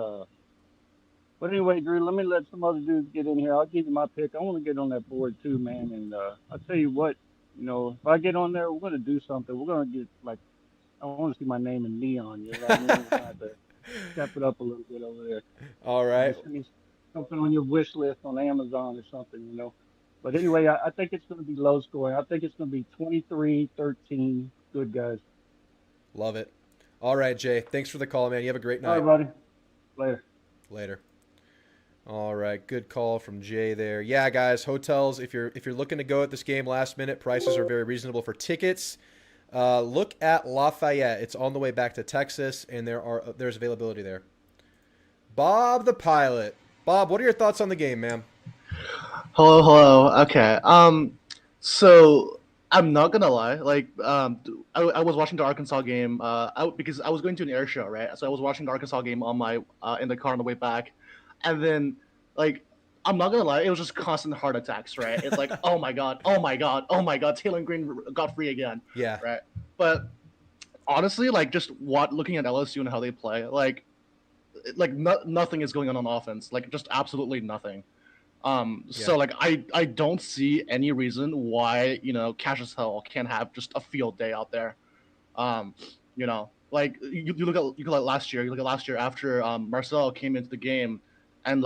but anyway, Drew, let me let some other dudes get in here. I'll give you my pick. I want to get on that board too, man. And I'll tell you what, if I get on there, we're going to do something. We're going to get I want to see my name in neon. You know what I mean? We're going to have to step it up a little bit over there. All right. Send me something on your wish list on Amazon or something. But anyway, I think it's going to be low scoring. I think it's going to be 23-13. Good guys. Love it. All right, Jay. Thanks for the call, man. You have a great night. All right, buddy. Later. All right, good call from Jay there. Yeah, guys, hotels. If you're looking to go at this game last minute, prices are very reasonable for tickets. Look at Lafayette. It's on the way back to Texas, and there's availability there. Bob the pilot. Bob, what are your thoughts on the game, man? Hello. Okay. So I'm not gonna lie. I was watching the Arkansas game. Because I was going to an air show, right? So I was watching the Arkansas game on my in the car on the way back, and then I'm not gonna lie, it was just constant heart attacks, right? It's like, oh my god, Taylor Green got free again. Yeah. Right. But honestly, just looking at LSU and how they play, nothing is going on offense. Just absolutely nothing. So I don't see any reason why Cassius Hill can't have just a field day out there. You look at last year. You look at last year after Marcel came into the game, and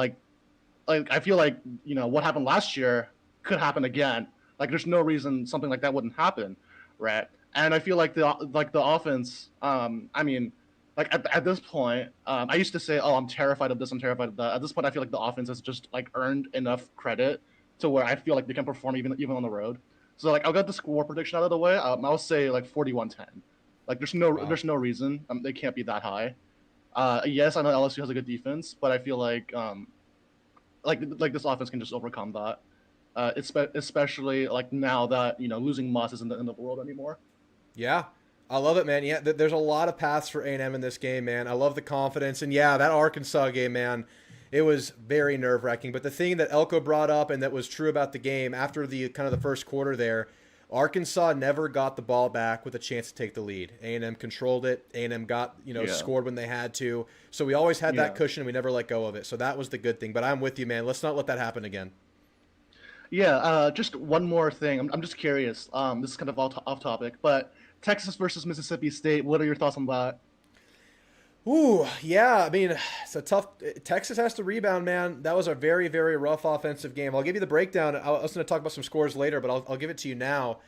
I feel what happened last year could happen again. There's no reason something like that wouldn't happen, right? And I feel the offense. At this point, I used to say, "Oh, I'm terrified of this. I'm terrified of that." At this point, I feel like the offense has just earned enough credit to where I feel like they can perform even on the road. So I'll get the score prediction out of the way. I'll say 41-10. There's no reason they can't be that high. Yes, I know LSU has a good defense, but I feel like this offense can just overcome that. Especially now that losing Moss isn't in the world anymore. Yeah. I love it, man. Yeah, there's a lot of paths for A&M in this game, man. I love the confidence. And yeah, that Arkansas game, man, it was very nerve-wracking. But the thing that Elko brought up and that was true about the game after the kind of the first quarter there, Arkansas never got the ball back with a chance to take the lead. A&M controlled it. A&M got, scored when they had to. So we always had that cushion and we never let go of it. So that was the good thing. But I'm with you, man. Let's not let that happen again. Yeah, just one more thing. I'm just curious. This is kind of off topic, but Texas versus Mississippi State. What are your thoughts on that? Ooh, yeah. I mean, it's a tough. Texas has to rebound, man. That was a very, very rough offensive game. I'll give you the breakdown. I was going to talk about some scores later, but I'll give it to you now.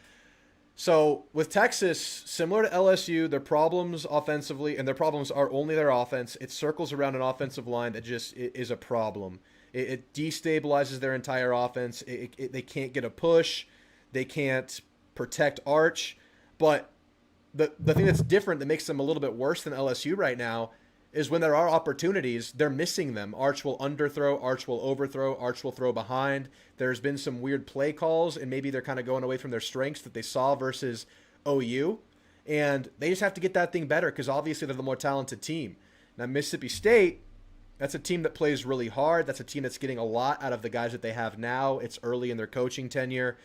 So with Texas, similar to LSU, their problems offensively, and their problems are only their offense. It circles around an offensive line that just is a problem. It destabilizes their entire offense. They can't get a push. They can't protect Arch. But the thing that's different that makes them a little bit worse than LSU right now is when there are opportunities, they're missing them. Arch will underthrow, Arch will overthrow, Arch will throw behind. There's been some weird play calls, and maybe they're kind of going away from their strengths that they saw versus OU. And they just have to get that thing better because obviously they're the more talented team. Now, Mississippi State, that's a team that plays really hard. That's a team that's getting a lot out of the guys that they have now. It's early in their coaching tenure.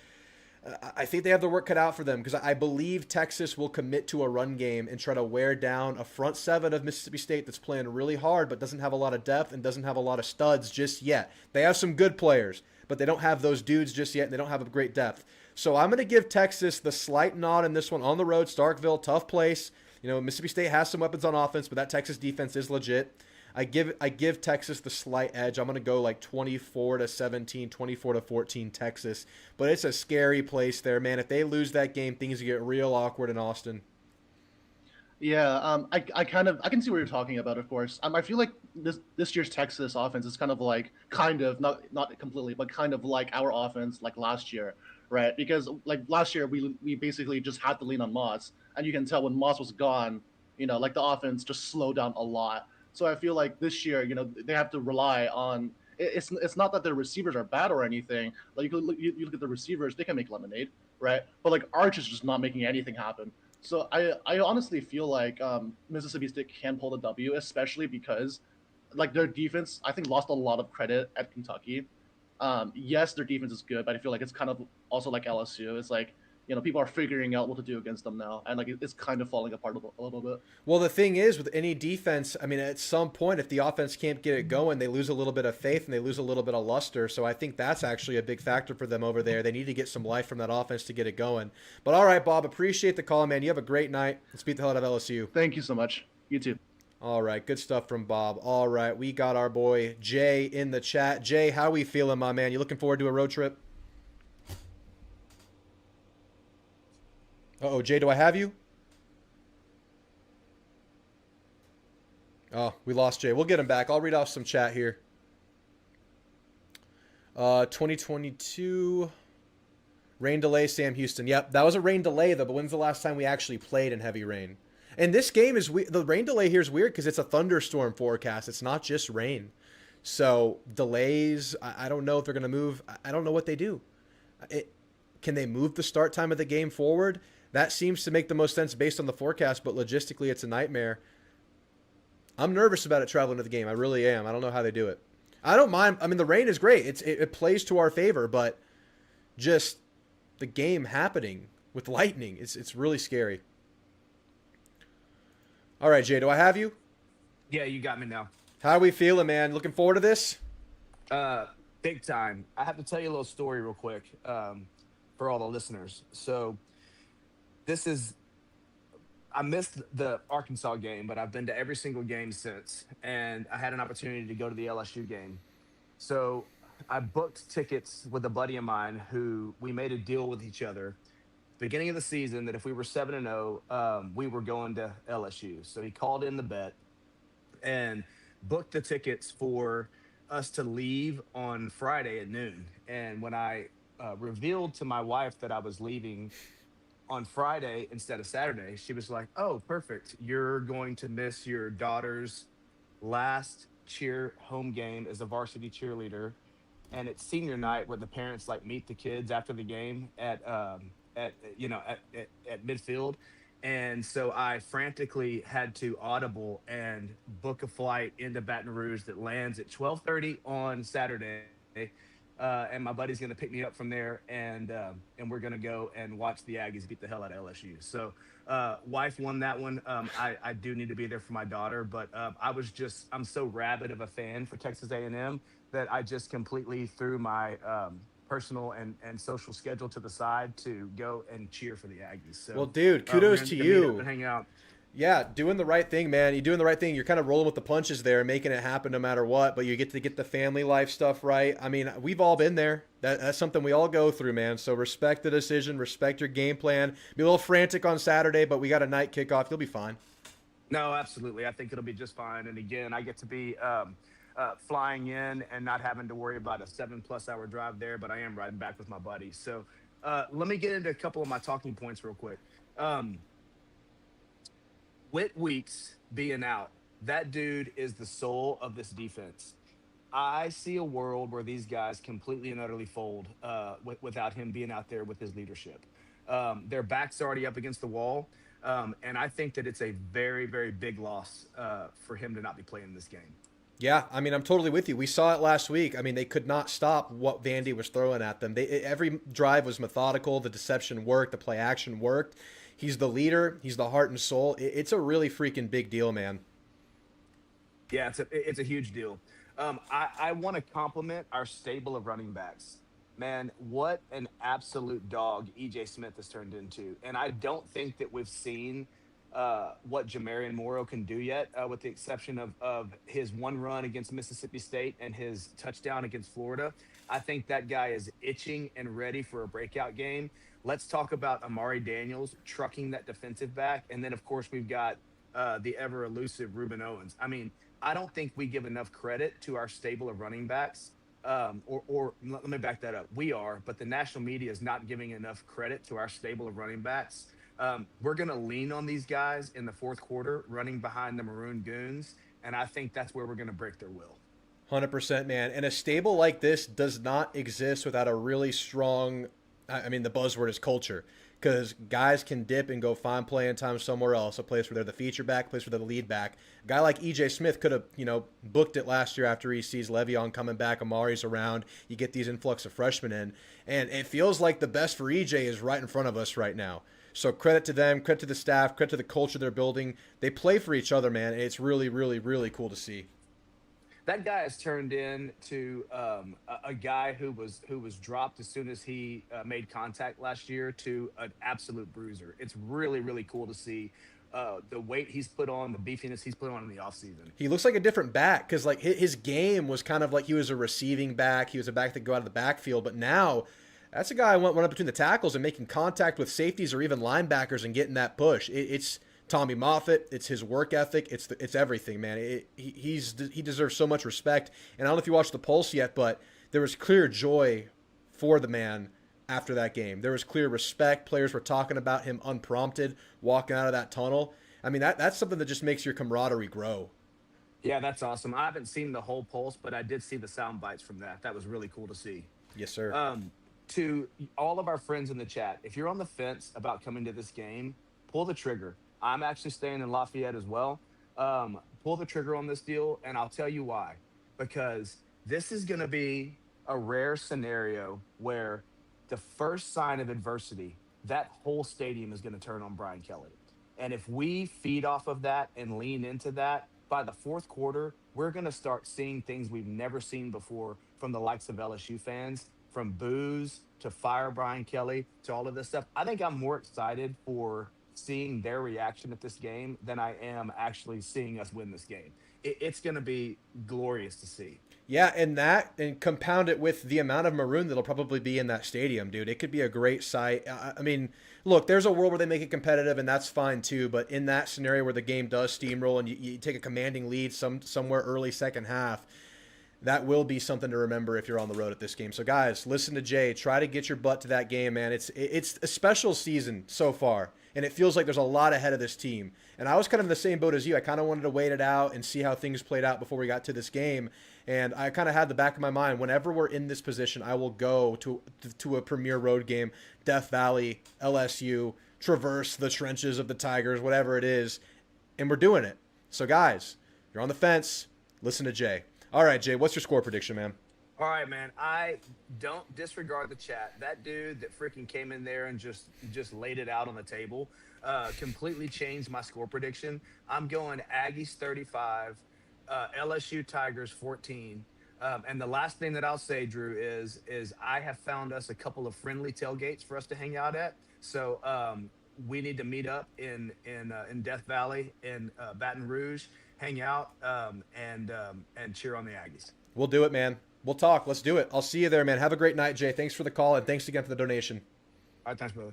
I think they have the work cut out for them because I believe Texas will commit to a run game and try to wear down a front seven of Mississippi State that's playing really hard but doesn't have a lot of depth and doesn't have a lot of studs just yet. They have some good players, but they don't have those dudes just yet, and they don't have a great depth. So I'm going to give Texas the slight nod in this one on the road. Starkville, tough place. Mississippi State has some weapons on offense, but that Texas defense is legit. I give Texas the slight edge. I'm going to go like 24-17, 24-14 Texas. But it's a scary place there, man. If they lose that game, things get real awkward in Austin. Yeah, I can see what you're talking about, of course. I feel like this year's Texas offense is kind of not completely, but kind of like our offense like last year, right? Because like last year we basically just had to lean on Moss, and you can tell when Moss was gone, like the offense just slowed down a lot. So I feel like this year, they have to rely on. It's not that their receivers are bad or anything. Like you look at the receivers, they can make lemonade, right? But like Arch is just not making anything happen. So I honestly feel like Mississippi State can pull the W, especially because like their defense, I think, lost a lot of credit at Kentucky. Yes, their defense is good, but I feel like it's kind of also like LSU. It's like, people are figuring out what to do against them now, and like it's kind of falling apart a little bit. Well, the thing is, with any defense, I mean, at some point, if the offense can't get it going, they lose a little bit of faith and they lose a little bit of luster. So I think that's actually a big factor for them over there. They need to get some life from that offense to get it going. But all right, Bob, appreciate the call, man. You have a great night. Let's beat the hell out of LSU. Thank you so much. You too. All right, good stuff from Bob. All right, we got our boy Jay in the chat. Jay, how we feeling, my man? You looking forward to a road trip? Uh-oh, Jay, do I have you? Oh, we lost Jay. We'll get him back. I'll read off some chat here. 2022 rain delay, Sam Houston. Yep, that was a rain delay, though, but when's the last time we actually played in heavy rain? And this game is the rain delay here is weird because it's a thunderstorm forecast. It's not just rain. So delays, I don't know if they're going to move. I don't know what they do. Can they move the start time of the game forward? That seems to make the most sense based on the forecast, but logistically it's a nightmare. I'm nervous about it traveling to the game. I really am. I don't know how they do it. I don't mind. I mean, the rain is great. It plays to our favor, but just the game happening with lightning, it's really scary. All right, Jay, do I have you? Yeah, you got me now. How are we feeling, man? Looking forward to this? Big time. I have to tell you a little story real quick for all the listeners. So I missed the Arkansas game, but I've been to every single game since, and I had an opportunity to go to the LSU game. So I booked tickets with a buddy of mine who we made a deal with each other beginning of the season that if we were 7-0, we were going to LSU. So he called in the bet and booked the tickets for us to leave on Friday at noon. And when I revealed to my wife that I was leaving on Friday instead of Saturday, she was like, "Oh, perfect. You're going to miss your daughter's last cheer home game as a varsity cheerleader, and it's senior night where the parents like meet the kids after the game at midfield, And so I frantically had to audible and book a flight into Baton Rouge that lands at 12:30 on Saturday. And my buddy's going to pick me up from there, and we're going to go and watch the Aggies beat the hell out of LSU. So, wife won that one. I do need to be there for my daughter, but I'm so rabid of a fan for Texas A&M that I just completely threw my personal and social schedule to the side to go and cheer for the Aggies. So, Well, dude, we're kudos gonna to meet up you. and hang out. Yeah, doing the right thing, man. You're doing the right thing. You're kind of rolling with the punches there, making it happen no matter what, but you get to get the family life stuff right. I mean, we've all been there. That's something we all go through, man. So respect the decision, respect your game plan. Be a little frantic on Saturday, but we got a night kickoff. You'll be fine. No, absolutely. I think it'll be just fine. And again, I get to be flying in and not having to worry about a 7+ hour drive there, but I am riding back with my buddies. So let me get into a couple of my talking points real quick. Whit Weeks being out, that dude is the soul of this defense. I see a world where these guys completely and utterly fold without him being out there with his leadership. Their back's already up against the wall, and I think that it's a very, very big loss for him to not be playing this game. Yeah, I mean, I'm totally with you. We saw it last week. I mean, they could not stop what Vandy was throwing at them. Every drive was methodical. The deception worked. The play action worked. He's the leader. He's the heart and soul. It's a really freaking big deal, man. Yeah, it's a huge deal. I want to compliment our stable of running backs. Man, what an absolute dog E.J. Smith has turned into. And I don't think that we've seen what Jamarian Morrow can do yet, with the exception of his one run against Mississippi State and his touchdown against Florida. I think that guy is itching and ready for a breakout game. Let's talk about Amari Daniels trucking that defensive back. And then, of course, we've got the ever elusive Reuben Owens. I mean, I don't think we give enough credit to our stable of running backs. Or let me back that up. We are, but the national media is not giving enough credit to our stable of running backs. We're going to lean on these guys in the fourth quarter, running behind the Maroon Goons. And I think that's where we're going to break their will. 100%, man. And a stable like this does not exist without a really strong, I mean, the buzzword is culture. Because guys can dip and go find playing time somewhere else, a place where they're the feature back, a place where they're the lead back. A guy like E.J. Smith could have, booked it last year after he sees Le'Veon coming back, Amari's around. You get these influx of freshmen in. And it feels like the best for E.J. is right in front of us right now. So credit to them, credit to the staff, credit to the culture they're building. They play for each other, man. And it's really, really, really cool to see. That guy has turned into a guy who was dropped as soon as he made contact last year to an absolute bruiser. It's really, really cool to see the weight he's put on, the beefiness he's put on in the offseason. He looks like a different back because like his game was kind of like he was a receiving back. He was a back that could go out of the backfield. But now that's a guy who went up between the tackles and making contact with safeties or even linebackers and getting that push. It's Tommy Moffitt, it's his work ethic, it's everything, man. He deserves so much respect. And I don't know if you watched the Pulse yet, but there was clear joy for the man after that game. There was clear respect. Players were talking about him unprompted, walking out of that tunnel. I mean, that's something that just makes your camaraderie grow. Yeah, that's awesome. I haven't seen the whole Pulse, but I did see the sound bites from that. That was really cool to see. Yes, sir. To all of our friends in the chat, if you're on the fence about coming to this game, pull the trigger. I'm actually staying in Lafayette as well. Pull the trigger on this deal, and I'll tell you why. Because this is going to be a rare scenario where the first sign of adversity, that whole stadium is going to turn on Brian Kelly. And if we feed off of that and lean into that, by the fourth quarter, we're going to start seeing things we've never seen before from the likes of LSU fans, from boos to fire Brian Kelly to all of this stuff. I think I'm more excited for seeing their reaction at this game than I am actually seeing us win this game. It's going to be glorious to see. Yeah, and compound it with the amount of maroon that'll probably be in that stadium, dude. It could be a great sight. I mean, look, there's a world where they make it competitive, and that's fine too. But in that scenario where the game does steamroll and you take a commanding lead somewhere early second half, that will be something to remember if you're on the road at this game. So, guys, listen to Jay. Try to get your butt to that game, man. It's a special season so far, and it feels like there's a lot ahead of this team. And I was kind of in the same boat as you. I kind of wanted to wait it out and see how things played out before we got to this game. And I kind of had the back of my mind, whenever we're in this position, I will go to a premier road game, Death Valley, LSU, traverse the trenches of the Tigers, whatever it is, and we're doing it. So, guys, you're on the fence. Listen to Jay. All right, Jay, what's your score prediction, man? All right, man. I don't disregard the chat. That dude that freaking came in there and just laid it out on the table completely changed my score prediction. I'm going Aggies 35, LSU Tigers 14. And the last thing that I'll say, Drew, is I have found us a couple of friendly tailgates for us to hang out at. So we need to meet up in Death Valley in Baton Rouge, hang out, and cheer on the Aggies. We'll do it, man. We'll talk. Let's do it. I'll see you there, man. Have a great night, Jay. Thanks for the call, and thanks again for the donation. All right, thanks, brother.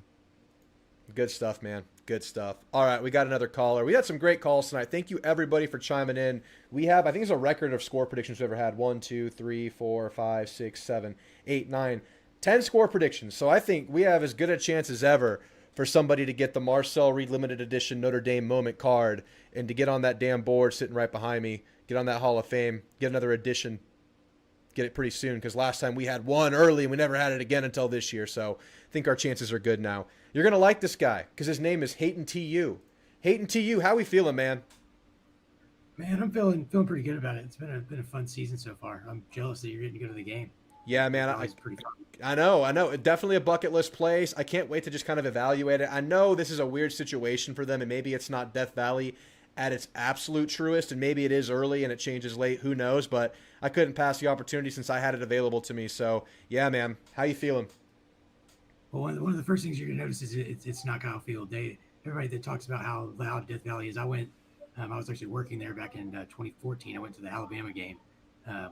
Good stuff, man. Good stuff. All right, we got another caller. We had some great calls tonight. Thank you, everybody, for chiming in. We have, I think it's a record of score predictions we've ever had. 1, 2, 3, 4, 5, 6, 7, 8, 9, 10 score predictions. So I think we have as good a chance as ever for somebody to get the Marcel Reed Limited Edition Notre Dame Moment card and to get on that damn board sitting right behind me, get on that Hall of Fame, get another edition. Get it pretty soon, because last time we had one early and we never had it again until this year. So I think our chances are good now. You're going to like this guy because his name is Hayton TU. Hayton TU, how we feeling, man? Man, I'm feeling pretty good about it. It's been a fun season so far. I'm jealous that you're getting to go to the game. Yeah, man. I know. Definitely a bucket list place. I can't wait to just kind of evaluate it. I know this is a weird situation for them, and maybe it's not Death Valley at its absolute truest, and maybe it is early and it changes late. Who knows? But I couldn't pass the opportunity since I had it available to me. So, yeah, man. How you feeling? Well, one of the first things you're going to notice is it's knockout field. Everybody that talks about how loud Death Valley is. I was actually working there back in 2014. I went to the Alabama game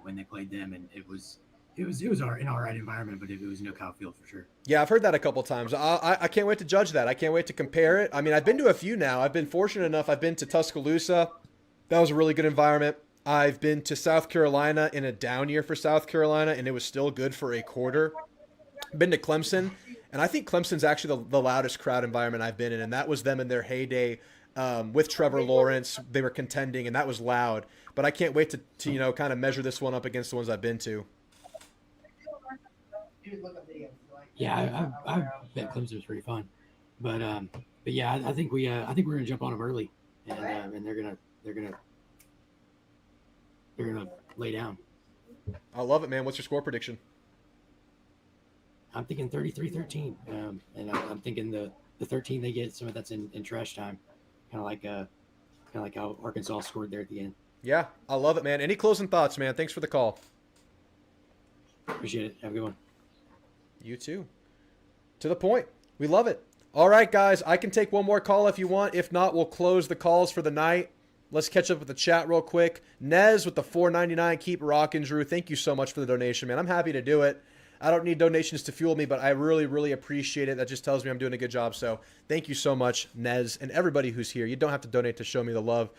when they played them, and it was an all right environment, but it was knockout field for sure. Yeah, I've heard that a couple times. I can't wait to judge that. I can't wait to compare it. I mean, I've been to a few now. I've been fortunate enough. I've been to Tuscaloosa. That was a really good environment. I've been to South Carolina in a down year for South Carolina, and it was still good for a quarter. Been to Clemson, and I think Clemson's actually the loudest crowd environment I've been in, and that was them in their heyday with Trevor Lawrence. They were contending, and that was loud. But I can't wait to kind of measure this one up against the ones I've been to. Yeah, I bet Clemson was pretty fun, but yeah, I think we're gonna jump on them early, and they're gonna lay down. I love it, man. What's your score prediction? I'm thinking 33-13, and I'm thinking the 13 they get, some of that's in trash time, kind of like how Arkansas scored there at the end. Yeah, I love it, man. Any closing thoughts, man? Thanks for the call. Appreciate it. Have a good one. You too. To the point. We love it. All right, guys. I can take one more call if you want. If not, we'll close the calls for the night. Let's catch up with the chat real quick. Nez with the $4.99. Keep rocking, Drew. Thank you so much for the donation, man. I'm happy to do it. I don't need donations to fuel me, but I really, really appreciate it. That just tells me I'm doing a good job. So thank you so much, Nez, and everybody who's here. You don't have to donate to show me the love.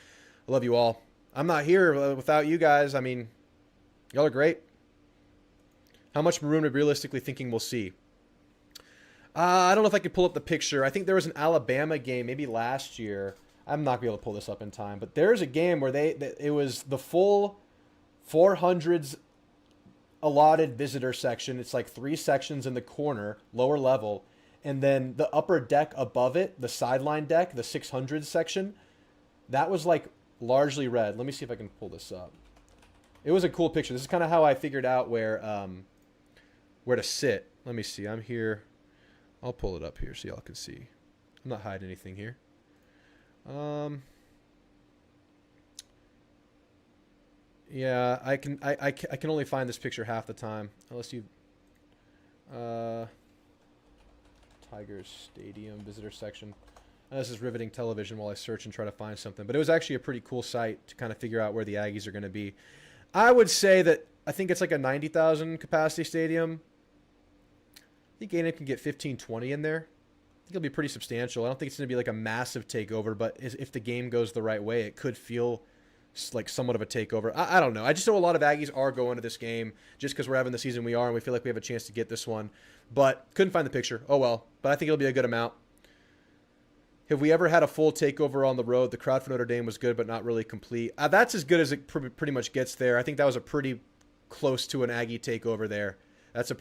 I love you all. I'm not here without you guys. I mean, y'all are great. How much maroon are we realistically thinking we'll see? I don't know if I could pull up the picture. I think there was an Alabama game maybe last year. I'm not going to be able to pull this up in time. But there's a game where it was the full 400s allotted visitor section. It's like 3 sections in the corner, lower level. And then the upper deck above it, the sideline deck, the 600s section, that was like largely red. Let me see if I can pull this up. It was a cool picture. This is kind of how I figured out where to sit. Let me see. I'm here. I'll pull it up here so y'all can see. I'm not hiding anything here. Yeah, I can only find this picture half the time unless you Tigers Stadium visitor section. This is riveting television while I search and try to find something. But it was actually a pretty cool site to kind of figure out where the Aggies are going to be. I would say that I think it's like a 90,000 capacity stadium. I think A&M can get 15, 20 in there. I think it'll be pretty substantial. I don't think it's going to be like a massive takeover, but if the game goes the right way, it could feel like somewhat of a takeover. I don't know. I just know a lot of Aggies are going to this game just because we're having the season we are and we feel like we have a chance to get this one. But couldn't find the picture. Oh, well. But I think it'll be a good amount. Have we ever had a full takeover on the road? The crowd for Notre Dame was good, but not really complete. That's as good as it pretty much gets there. I think that was a pretty close to an Aggie takeover there. That was a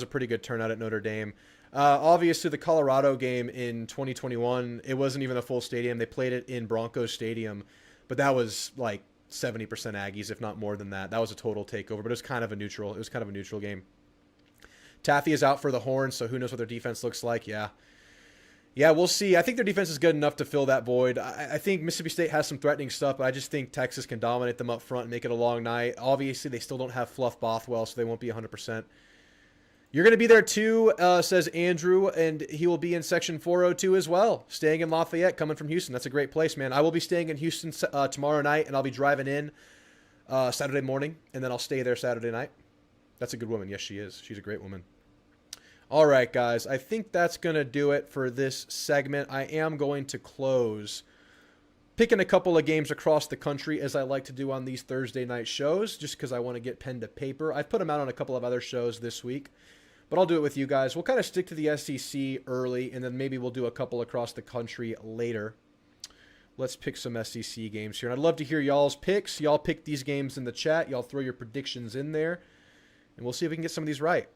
pretty good turnout at Notre Dame. Obviously, the Colorado game in 2021, it wasn't even a full stadium. They played it in Broncos Stadium, but that was like 70% Aggies, if not more than that. That was a total takeover, but it was kind of a neutral. It was kind of a neutral game. Taffy is out for the Horns, so who knows what their defense looks like. Yeah, we'll see. I think their defense is good enough to fill that void. I think Mississippi State has some threatening stuff, but I just think Texas can dominate them up front and make it a long night. Obviously, they still don't have Fluff Bothwell, so they won't be 100%. You're going to be there too, says Andrew, and he will be in Section 402 as well, staying in Lafayette, coming from Houston. That's a great place, man. I will be staying in Houston tomorrow night, and I'll be driving in Saturday morning, and then I'll stay there Saturday night. That's a good woman. Yes, she is. She's a great woman. All right, guys. I think that's going to do it for this segment. I am going to close picking a couple of games across the country, as I like to do on these Thursday night shows, just because I want to get pen to paper. I've put them out on a couple of other shows this week, but I'll do it with you guys. We'll kind of stick to the SEC early, and then maybe we'll do a couple across the country later. Let's pick some SEC games here. And I'd love to hear y'all's picks. Y'all pick these games in the chat. Y'all throw your predictions in there, and we'll see if we can get some of these right.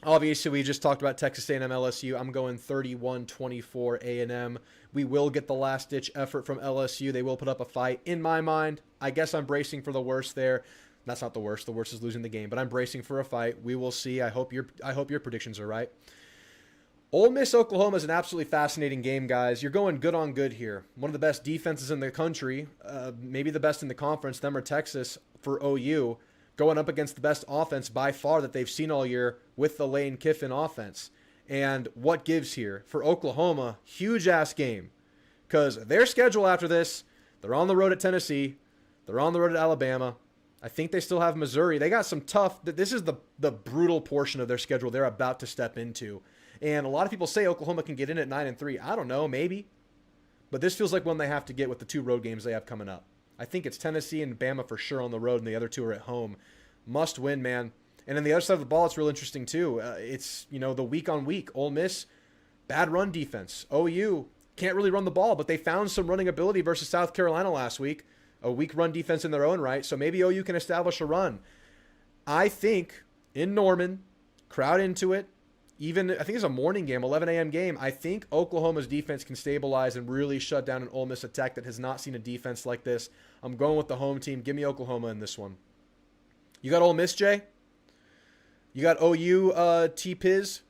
Obviously, we just talked about Texas A&M LSU. I'm going 31-24 A&M. We will get the last-ditch effort from LSU. They will put up a fight. In my mind, I guess I'm bracing for the worst there. That's not the worst. The worst is losing the game, but I'm bracing for a fight. We will see. I hope your predictions are right. Ole Miss, Oklahoma is an absolutely fascinating game, guys. You're going good on good here. One of the best defenses in the country, maybe the best in the conference, them or Texas for OU, going up against the best offense by far that they've seen all year with the Lane Kiffin offense. And what gives here? For Oklahoma, huge-ass game. Because their schedule after this, they're on the road at Tennessee. They're on the road at Alabama. I think they still have Missouri. They got some tough... This is the brutal portion of their schedule they're about to step into. And a lot of people say Oklahoma can get in at 9-3. I don't know, maybe. But this feels like one they have to get with the two road games they have coming up. I think it's Tennessee and Bama for sure on the road, and the other two are at home. Must win, man. And on the other side of the ball, it's real interesting too. It's, the week on week. Ole Miss, bad run defense. OU can't really run the ball, but they found some running ability versus South Carolina last week. A weak run defense in their own right, so maybe OU can establish a run. I think in Norman, crowd into it. Even, I think it's a morning game, 11 a.m. game. I think Oklahoma's defense can stabilize and really shut down an Ole Miss attack that has not seen a defense like this. I'm going with the home team. Give me Oklahoma in this one. You got Ole Miss, Jay? You got OU, T-Piz?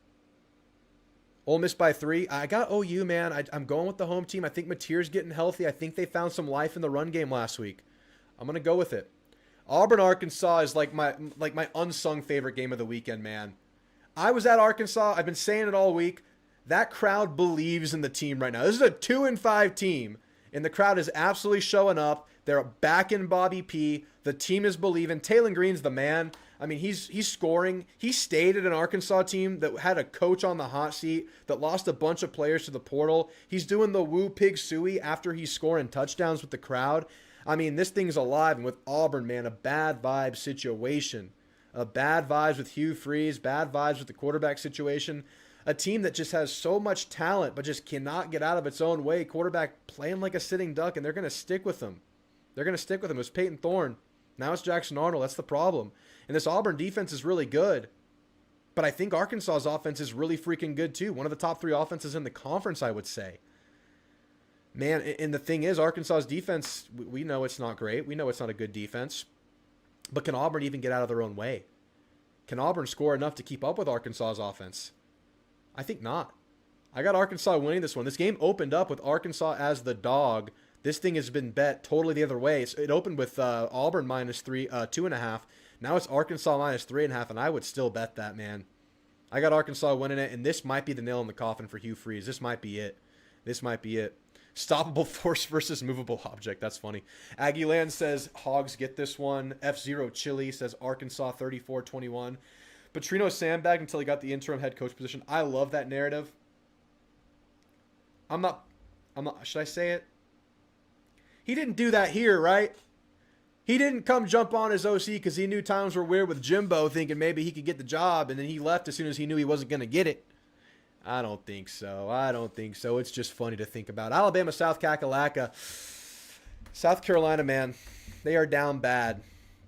Ole Miss by 3. I got OU, man. I'm going with the home team. I think Mateer's getting healthy. I think they found some life in the run game last week. I'm going to go with it. Auburn, Arkansas is like my unsung favorite game of the weekend, man. I was at Arkansas. I've been saying it all week. That crowd believes in the team right now. This is a 2-5 team, and the crowd is absolutely showing up. They're backing Bobby P. The team is believing. Taylor Green's the man. I mean, he's scoring. He stayed at an Arkansas team that had a coach on the hot seat that lost a bunch of players to the portal. He's doing the woo pig suey after he's scoring touchdowns with the crowd. I mean, this thing's alive. And with Auburn, man, a bad vibe situation. Bad vibes with Hugh Freeze, bad vibes with the quarterback situation. A team that just has so much talent but just cannot get out of its own way. Quarterback playing like a sitting duck, and they're going to stick with him. They're going to stick with him. It was Peyton Thorne. Now it's Jackson Arnold. That's the problem. And this Auburn defense is really good. But I think Arkansas's offense is really freaking good too. One of the top 3 offenses in the conference, I would say. Man, and the thing is, Arkansas's defense, we know it's not great. We know it's not a good defense. But can Auburn even get out of their own way? Can Auburn score enough to keep up with Arkansas's offense? I think not. I got Arkansas winning this one. This game opened up with Arkansas as the dog. This thing has been bet totally the other way. It opened with Auburn minus 2.5. Now it's Arkansas minus 3.5, and I would still bet that, man. I got Arkansas winning it, and this might be the nail in the coffin for Hugh Freeze. This might be it. This might be it. Stoppable force versus movable object. That's funny. Aggieland says Hogs get this one. F-Zero Chili says Arkansas 34-21. Petrino sandbagged until he got the interim head coach position. I love that narrative. I'm not, should I say it? He didn't do that here, right? He didn't come jump on his OC because he knew times were weird with Jimbo, thinking maybe he could get the job, and then he left as soon as he knew he wasn't going to get it. I don't think so. I don't think so. It's just funny to think about. Alabama, South Kakalaka. South Carolina, man, they are down bad.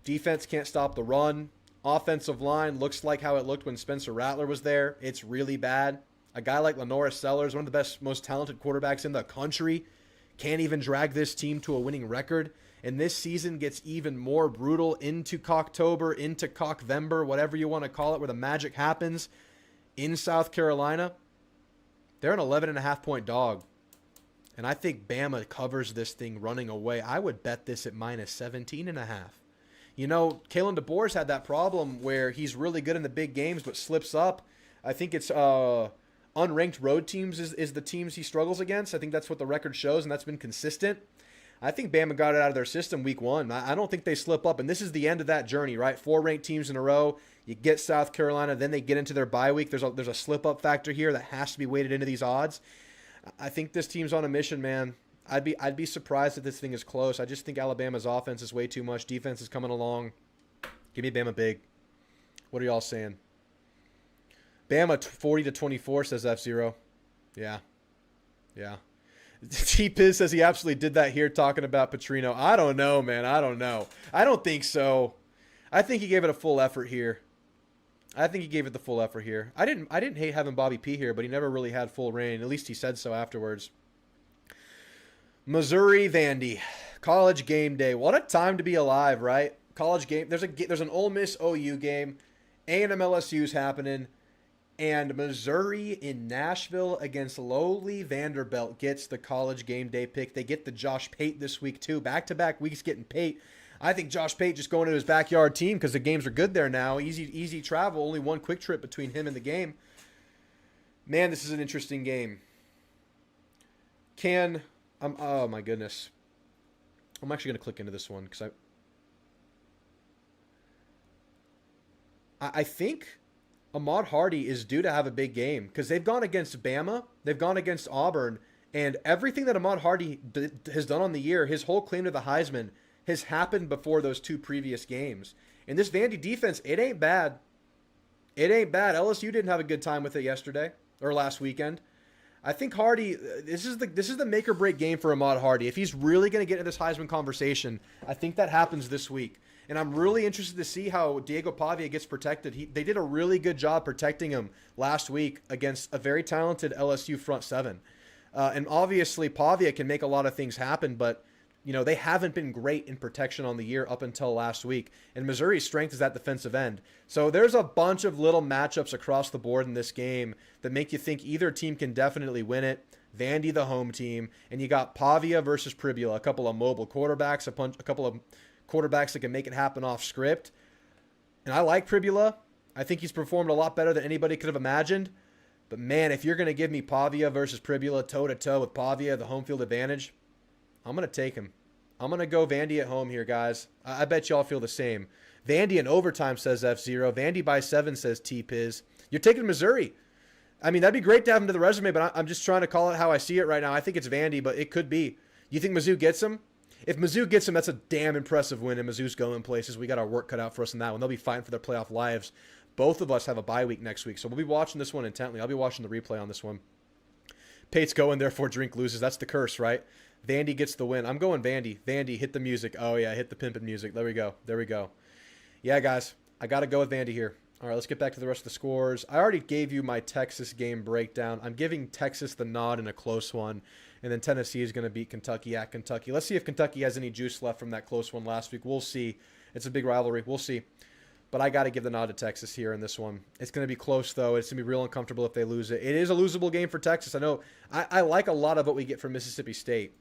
Defense can't stop the run. Offensive line looks like how it looked when Spencer Rattler was there. It's really bad. A guy like Lenora Sellers, one of the best, most talented quarterbacks in the country, can't even drag this team to a winning record. And this season gets even more brutal into Cocktober, into Cockvember, whatever you want to call it, where the magic happens in South Carolina. They're an 11.5-point dog. And I think Bama covers this thing running away. I would bet this at minus 17.5. You know, Kalen DeBoer's had that problem where he's really good in the big games but slips up. I think it's unranked road teams is the teams he struggles against. I think that's what the record shows, and that's been consistent. I think Bama got it out of their system week one. I don't think they slip up, and this is the end of that journey, right? 4 ranked teams in a row. You get South Carolina, then they get into their bye week. There's a slip-up factor here that has to be weighted into these odds. I think this team's on a mission, man. I'd be surprised if this thing is close. I just think Alabama's offense is way too much. Defense is coming along. Give me Bama big. What are y'all saying? Bama 40-24 says F-Zero. Yeah. T-Piz says he absolutely did that here talking about Petrino. I don't know, man. I don't know. I don't think so. I think he gave it a full effort here. I think he gave it the full effort here. I didn't hate having Bobby P here, but he never really had full reign. At least he said so afterwards. Missouri Vandy. College game day. What a time to be alive, right? College game. There's an Ole Miss OU game. A&M LSU's happening. And Missouri in Nashville against lowly Vanderbilt gets the college game day pick. They get the Josh Pate this week, too. Back-to-back weeks getting Pate. I think Josh Pate just going to his backyard team because the games are good there now. Easy travel. Only one quick trip between him and the game. Man, this is an interesting game. Oh, my goodness. I'm actually going to click into this one because I think Ahmad Hardy is due to have a big game because they've gone against Bama, they've gone against Auburn, and everything that Ahmad Hardy has done on the year, his whole claim to the Heisman, has happened before those 2 previous games. And this Vandy defense, it ain't bad. It ain't bad. LSU didn't have a good time with it yesterday or last weekend. I think Hardy, this is the make or break game for Ahmad Hardy. If he's really going to get into this Heisman conversation, I think that happens this week. And I'm really interested to see how Diego Pavia gets protected. They did a really good job protecting him last week against a very talented LSU front 7. And obviously Pavia can make a lot of things happen, but you know, they haven't been great in protection on the year up until last week. And Missouri's strength is that defensive end. So there's a bunch of little matchups across the board in this game that make you think either team can definitely win it. Vandy, the home team. And you got Pavia versus Pribula, a couple of mobile quarterbacks, a couple of quarterbacks that can make it happen off script. And I like Pribula. I think he's performed a lot better than anybody could have imagined. But man, if you're going to give me Pavia versus Pribula toe-to-toe with Pavia, the home field advantage, I'm going to take him. I'm going to go Vandy at home here, guys. I bet y'all feel the same. Vandy in overtime, says F-Zero. Vandy by 7, says T-Piz. You're taking Missouri. I mean, that'd be great to have him to the resume, but I'm just trying to call it how I see it right now. I think it's Vandy, but it could be. You think Mizzou gets him? If Mizzou gets him, that's a damn impressive win, and Mizzou's going places. We got our work cut out for us in that one. They'll be fighting for their playoff lives. Both of us have a bye week next week, so we'll be watching this one intently. I'll be watching the replay on this one. Pate's going, therefore Drink loses. That's the curse, right? Vandy gets the win. I'm going Vandy. Vandy, hit the music. Oh, yeah, hit the pimpin' music. There we go. There we go. Yeah, guys, I got to go with Vandy here. All right, let's get back to the rest of the scores. I already gave you my Texas game breakdown. I'm giving Texas the nod in a close one, and then Tennessee is going to beat Kentucky at Kentucky. Let's see if Kentucky has any juice left from that close one last week. We'll see. It's a big rivalry. We'll see. But I got to give the nod to Texas here in this one. It's going to be close, though. It's going to be real uncomfortable if they lose it. It is a losable game for Texas. I know I like a lot of what we get from Mississippi State.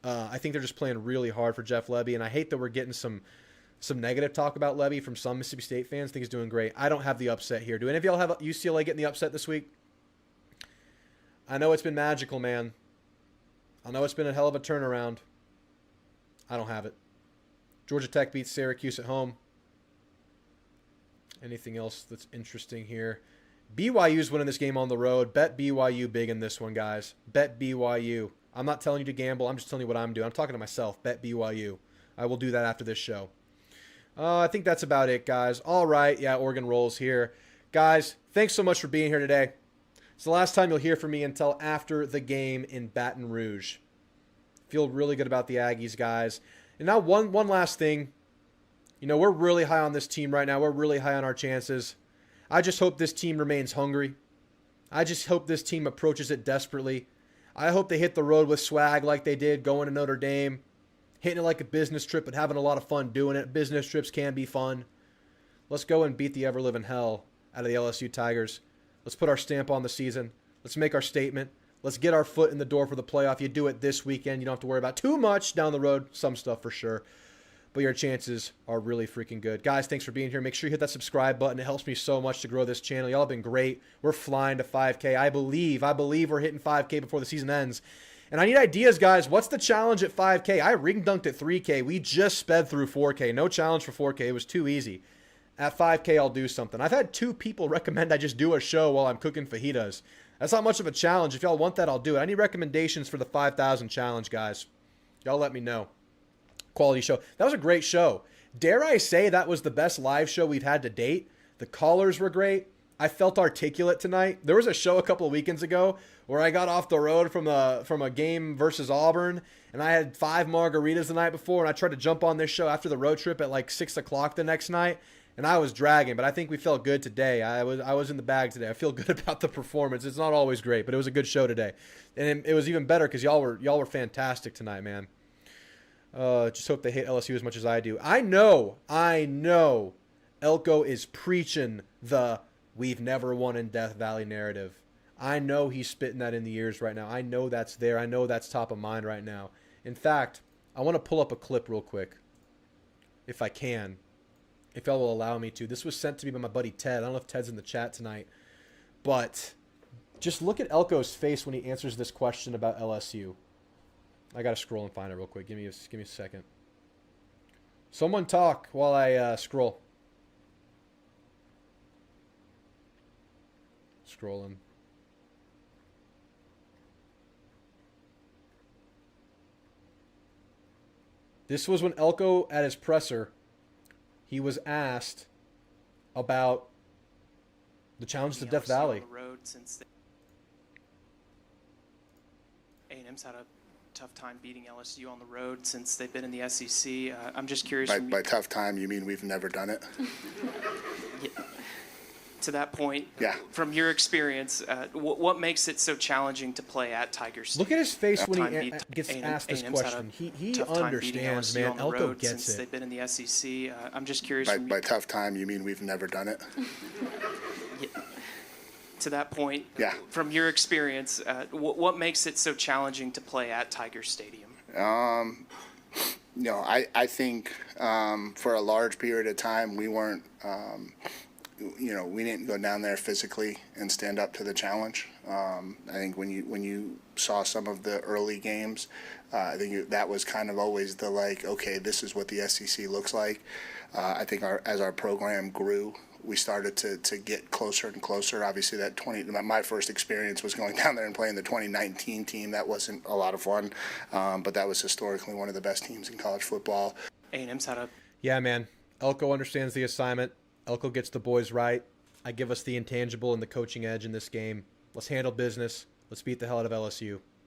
I think they're just playing really hard for Jeff Lebby, and I hate that we're getting some negative talk about Lebby from some Mississippi State fans. I think he's doing great. I don't have the upset here. Do any of y'all have UCLA getting the upset this week? I know it's been magical, man. I know it's been a hell of a turnaround. I don't have it. Georgia Tech beats Syracuse at home. Anything else that's interesting here? BYU's winning this game on the road. Bet BYU big in this one, guys. Bet BYU. I'm not telling you to gamble. I'm just telling you what I'm doing. I'm talking to myself. Bet BYU. I will do that after this show. I think that's about it, guys. All right. Yeah, Oregon rolls here. Guys, thanks so much for being here today. It's the last time you'll hear from me until after the game in Baton Rouge. Feel really good about the Aggies, guys. And now one last thing. You know, we're really high on this team right now. We're really high on our chances. I just hope this team remains hungry. I just hope this team approaches it desperately. I hope they hit the road with swag like they did going to Notre Dame, hitting it like a business trip but having a lot of fun doing it. Business trips can be fun. Let's go and beat the ever-living hell out of the LSU Tigers. Let's put our stamp on the season. Let's make our statement. Let's get our foot in the door for the playoff. You do it this weekend. You don't have to worry about too much down the road. Some stuff for sure. But your chances are really freaking good. Guys, thanks for being here. Make sure you hit that subscribe button. It helps me so much to grow this channel. Y'all have been great. We're flying to 5K. I believe we're hitting 5K before the season ends. And I need ideas, guys. What's the challenge at 5K? I ring dunked at 3K. We just sped through 4K. No challenge for 4K. It was too easy. At 5K, I'll do something. I've had 2 people recommend I just do a show while I'm cooking fajitas. That's not much of a challenge. If y'all want that, I'll do it. I need recommendations for the 5,000 challenge, guys. Y'all let me know. Quality show. That was a great show. Dare I say that was the best live show we've had to date? The callers were great. I felt articulate tonight. There was a show a couple of weekends ago where I got off the road from a game versus Auburn, and I had 5 margaritas the night before, and I tried to jump on this show after the road trip at like 6 o'clock the next night, and I was dragging, but I think we felt good today. I was in the bag today. I feel good about the performance. It's not always great, but it was a good show today, and it was even better because y'all were fantastic tonight, man. Just hope they hate LSU as much as I do. I know Elko is preaching the "we've never won in Death Valley" narrative. I know he's spitting that in the ears right now. I know that's there. I know that's top of mind right now. In fact, I want to pull up a clip real quick, if I can, if y'all will allow me to. This was sent to me by my buddy Ted. I don't know if Ted's in the chat tonight, but just look at Elko's face when he answers this question about LSU. I gotta scroll and find it real quick. Give me a second. Someone talk while I scroll. Scrolling. This was when Elko at his presser, he was asked about the challenge to Death Valley. A&M's had a tough time beating LSU on the road since they've been in the SEC. I'm just curious. By tough time, you mean we've never done it? Yeah. To that point, yeah. From your experience, what makes it so challenging to play at Tiger Stadium? Look at his face when he gets asked this question. He understands, man. Elko gets it. They've been in the SEC. I'm just curious. By tough time, you mean we've never done it? Yeah. To that point, yeah. From your experience, what makes it so challenging to play at Tiger Stadium? I think for a large period of time we weren't. We didn't go down there physically and stand up to the challenge. I think when you saw some of the early games, I think that was kind of always the okay, this is what the SEC looks like. I think as our program grew, we started to get closer and closer. Obviously, my first experience was going down there and playing the 2019 team. That wasn't a lot of fun, but that was historically one of the best teams in college football. A&M's had a... Yeah, man. Elko understands the assignment. Elko gets the boys right. I give us the intangible and the coaching edge in this game. Let's handle business. Let's beat the hell out of LSU.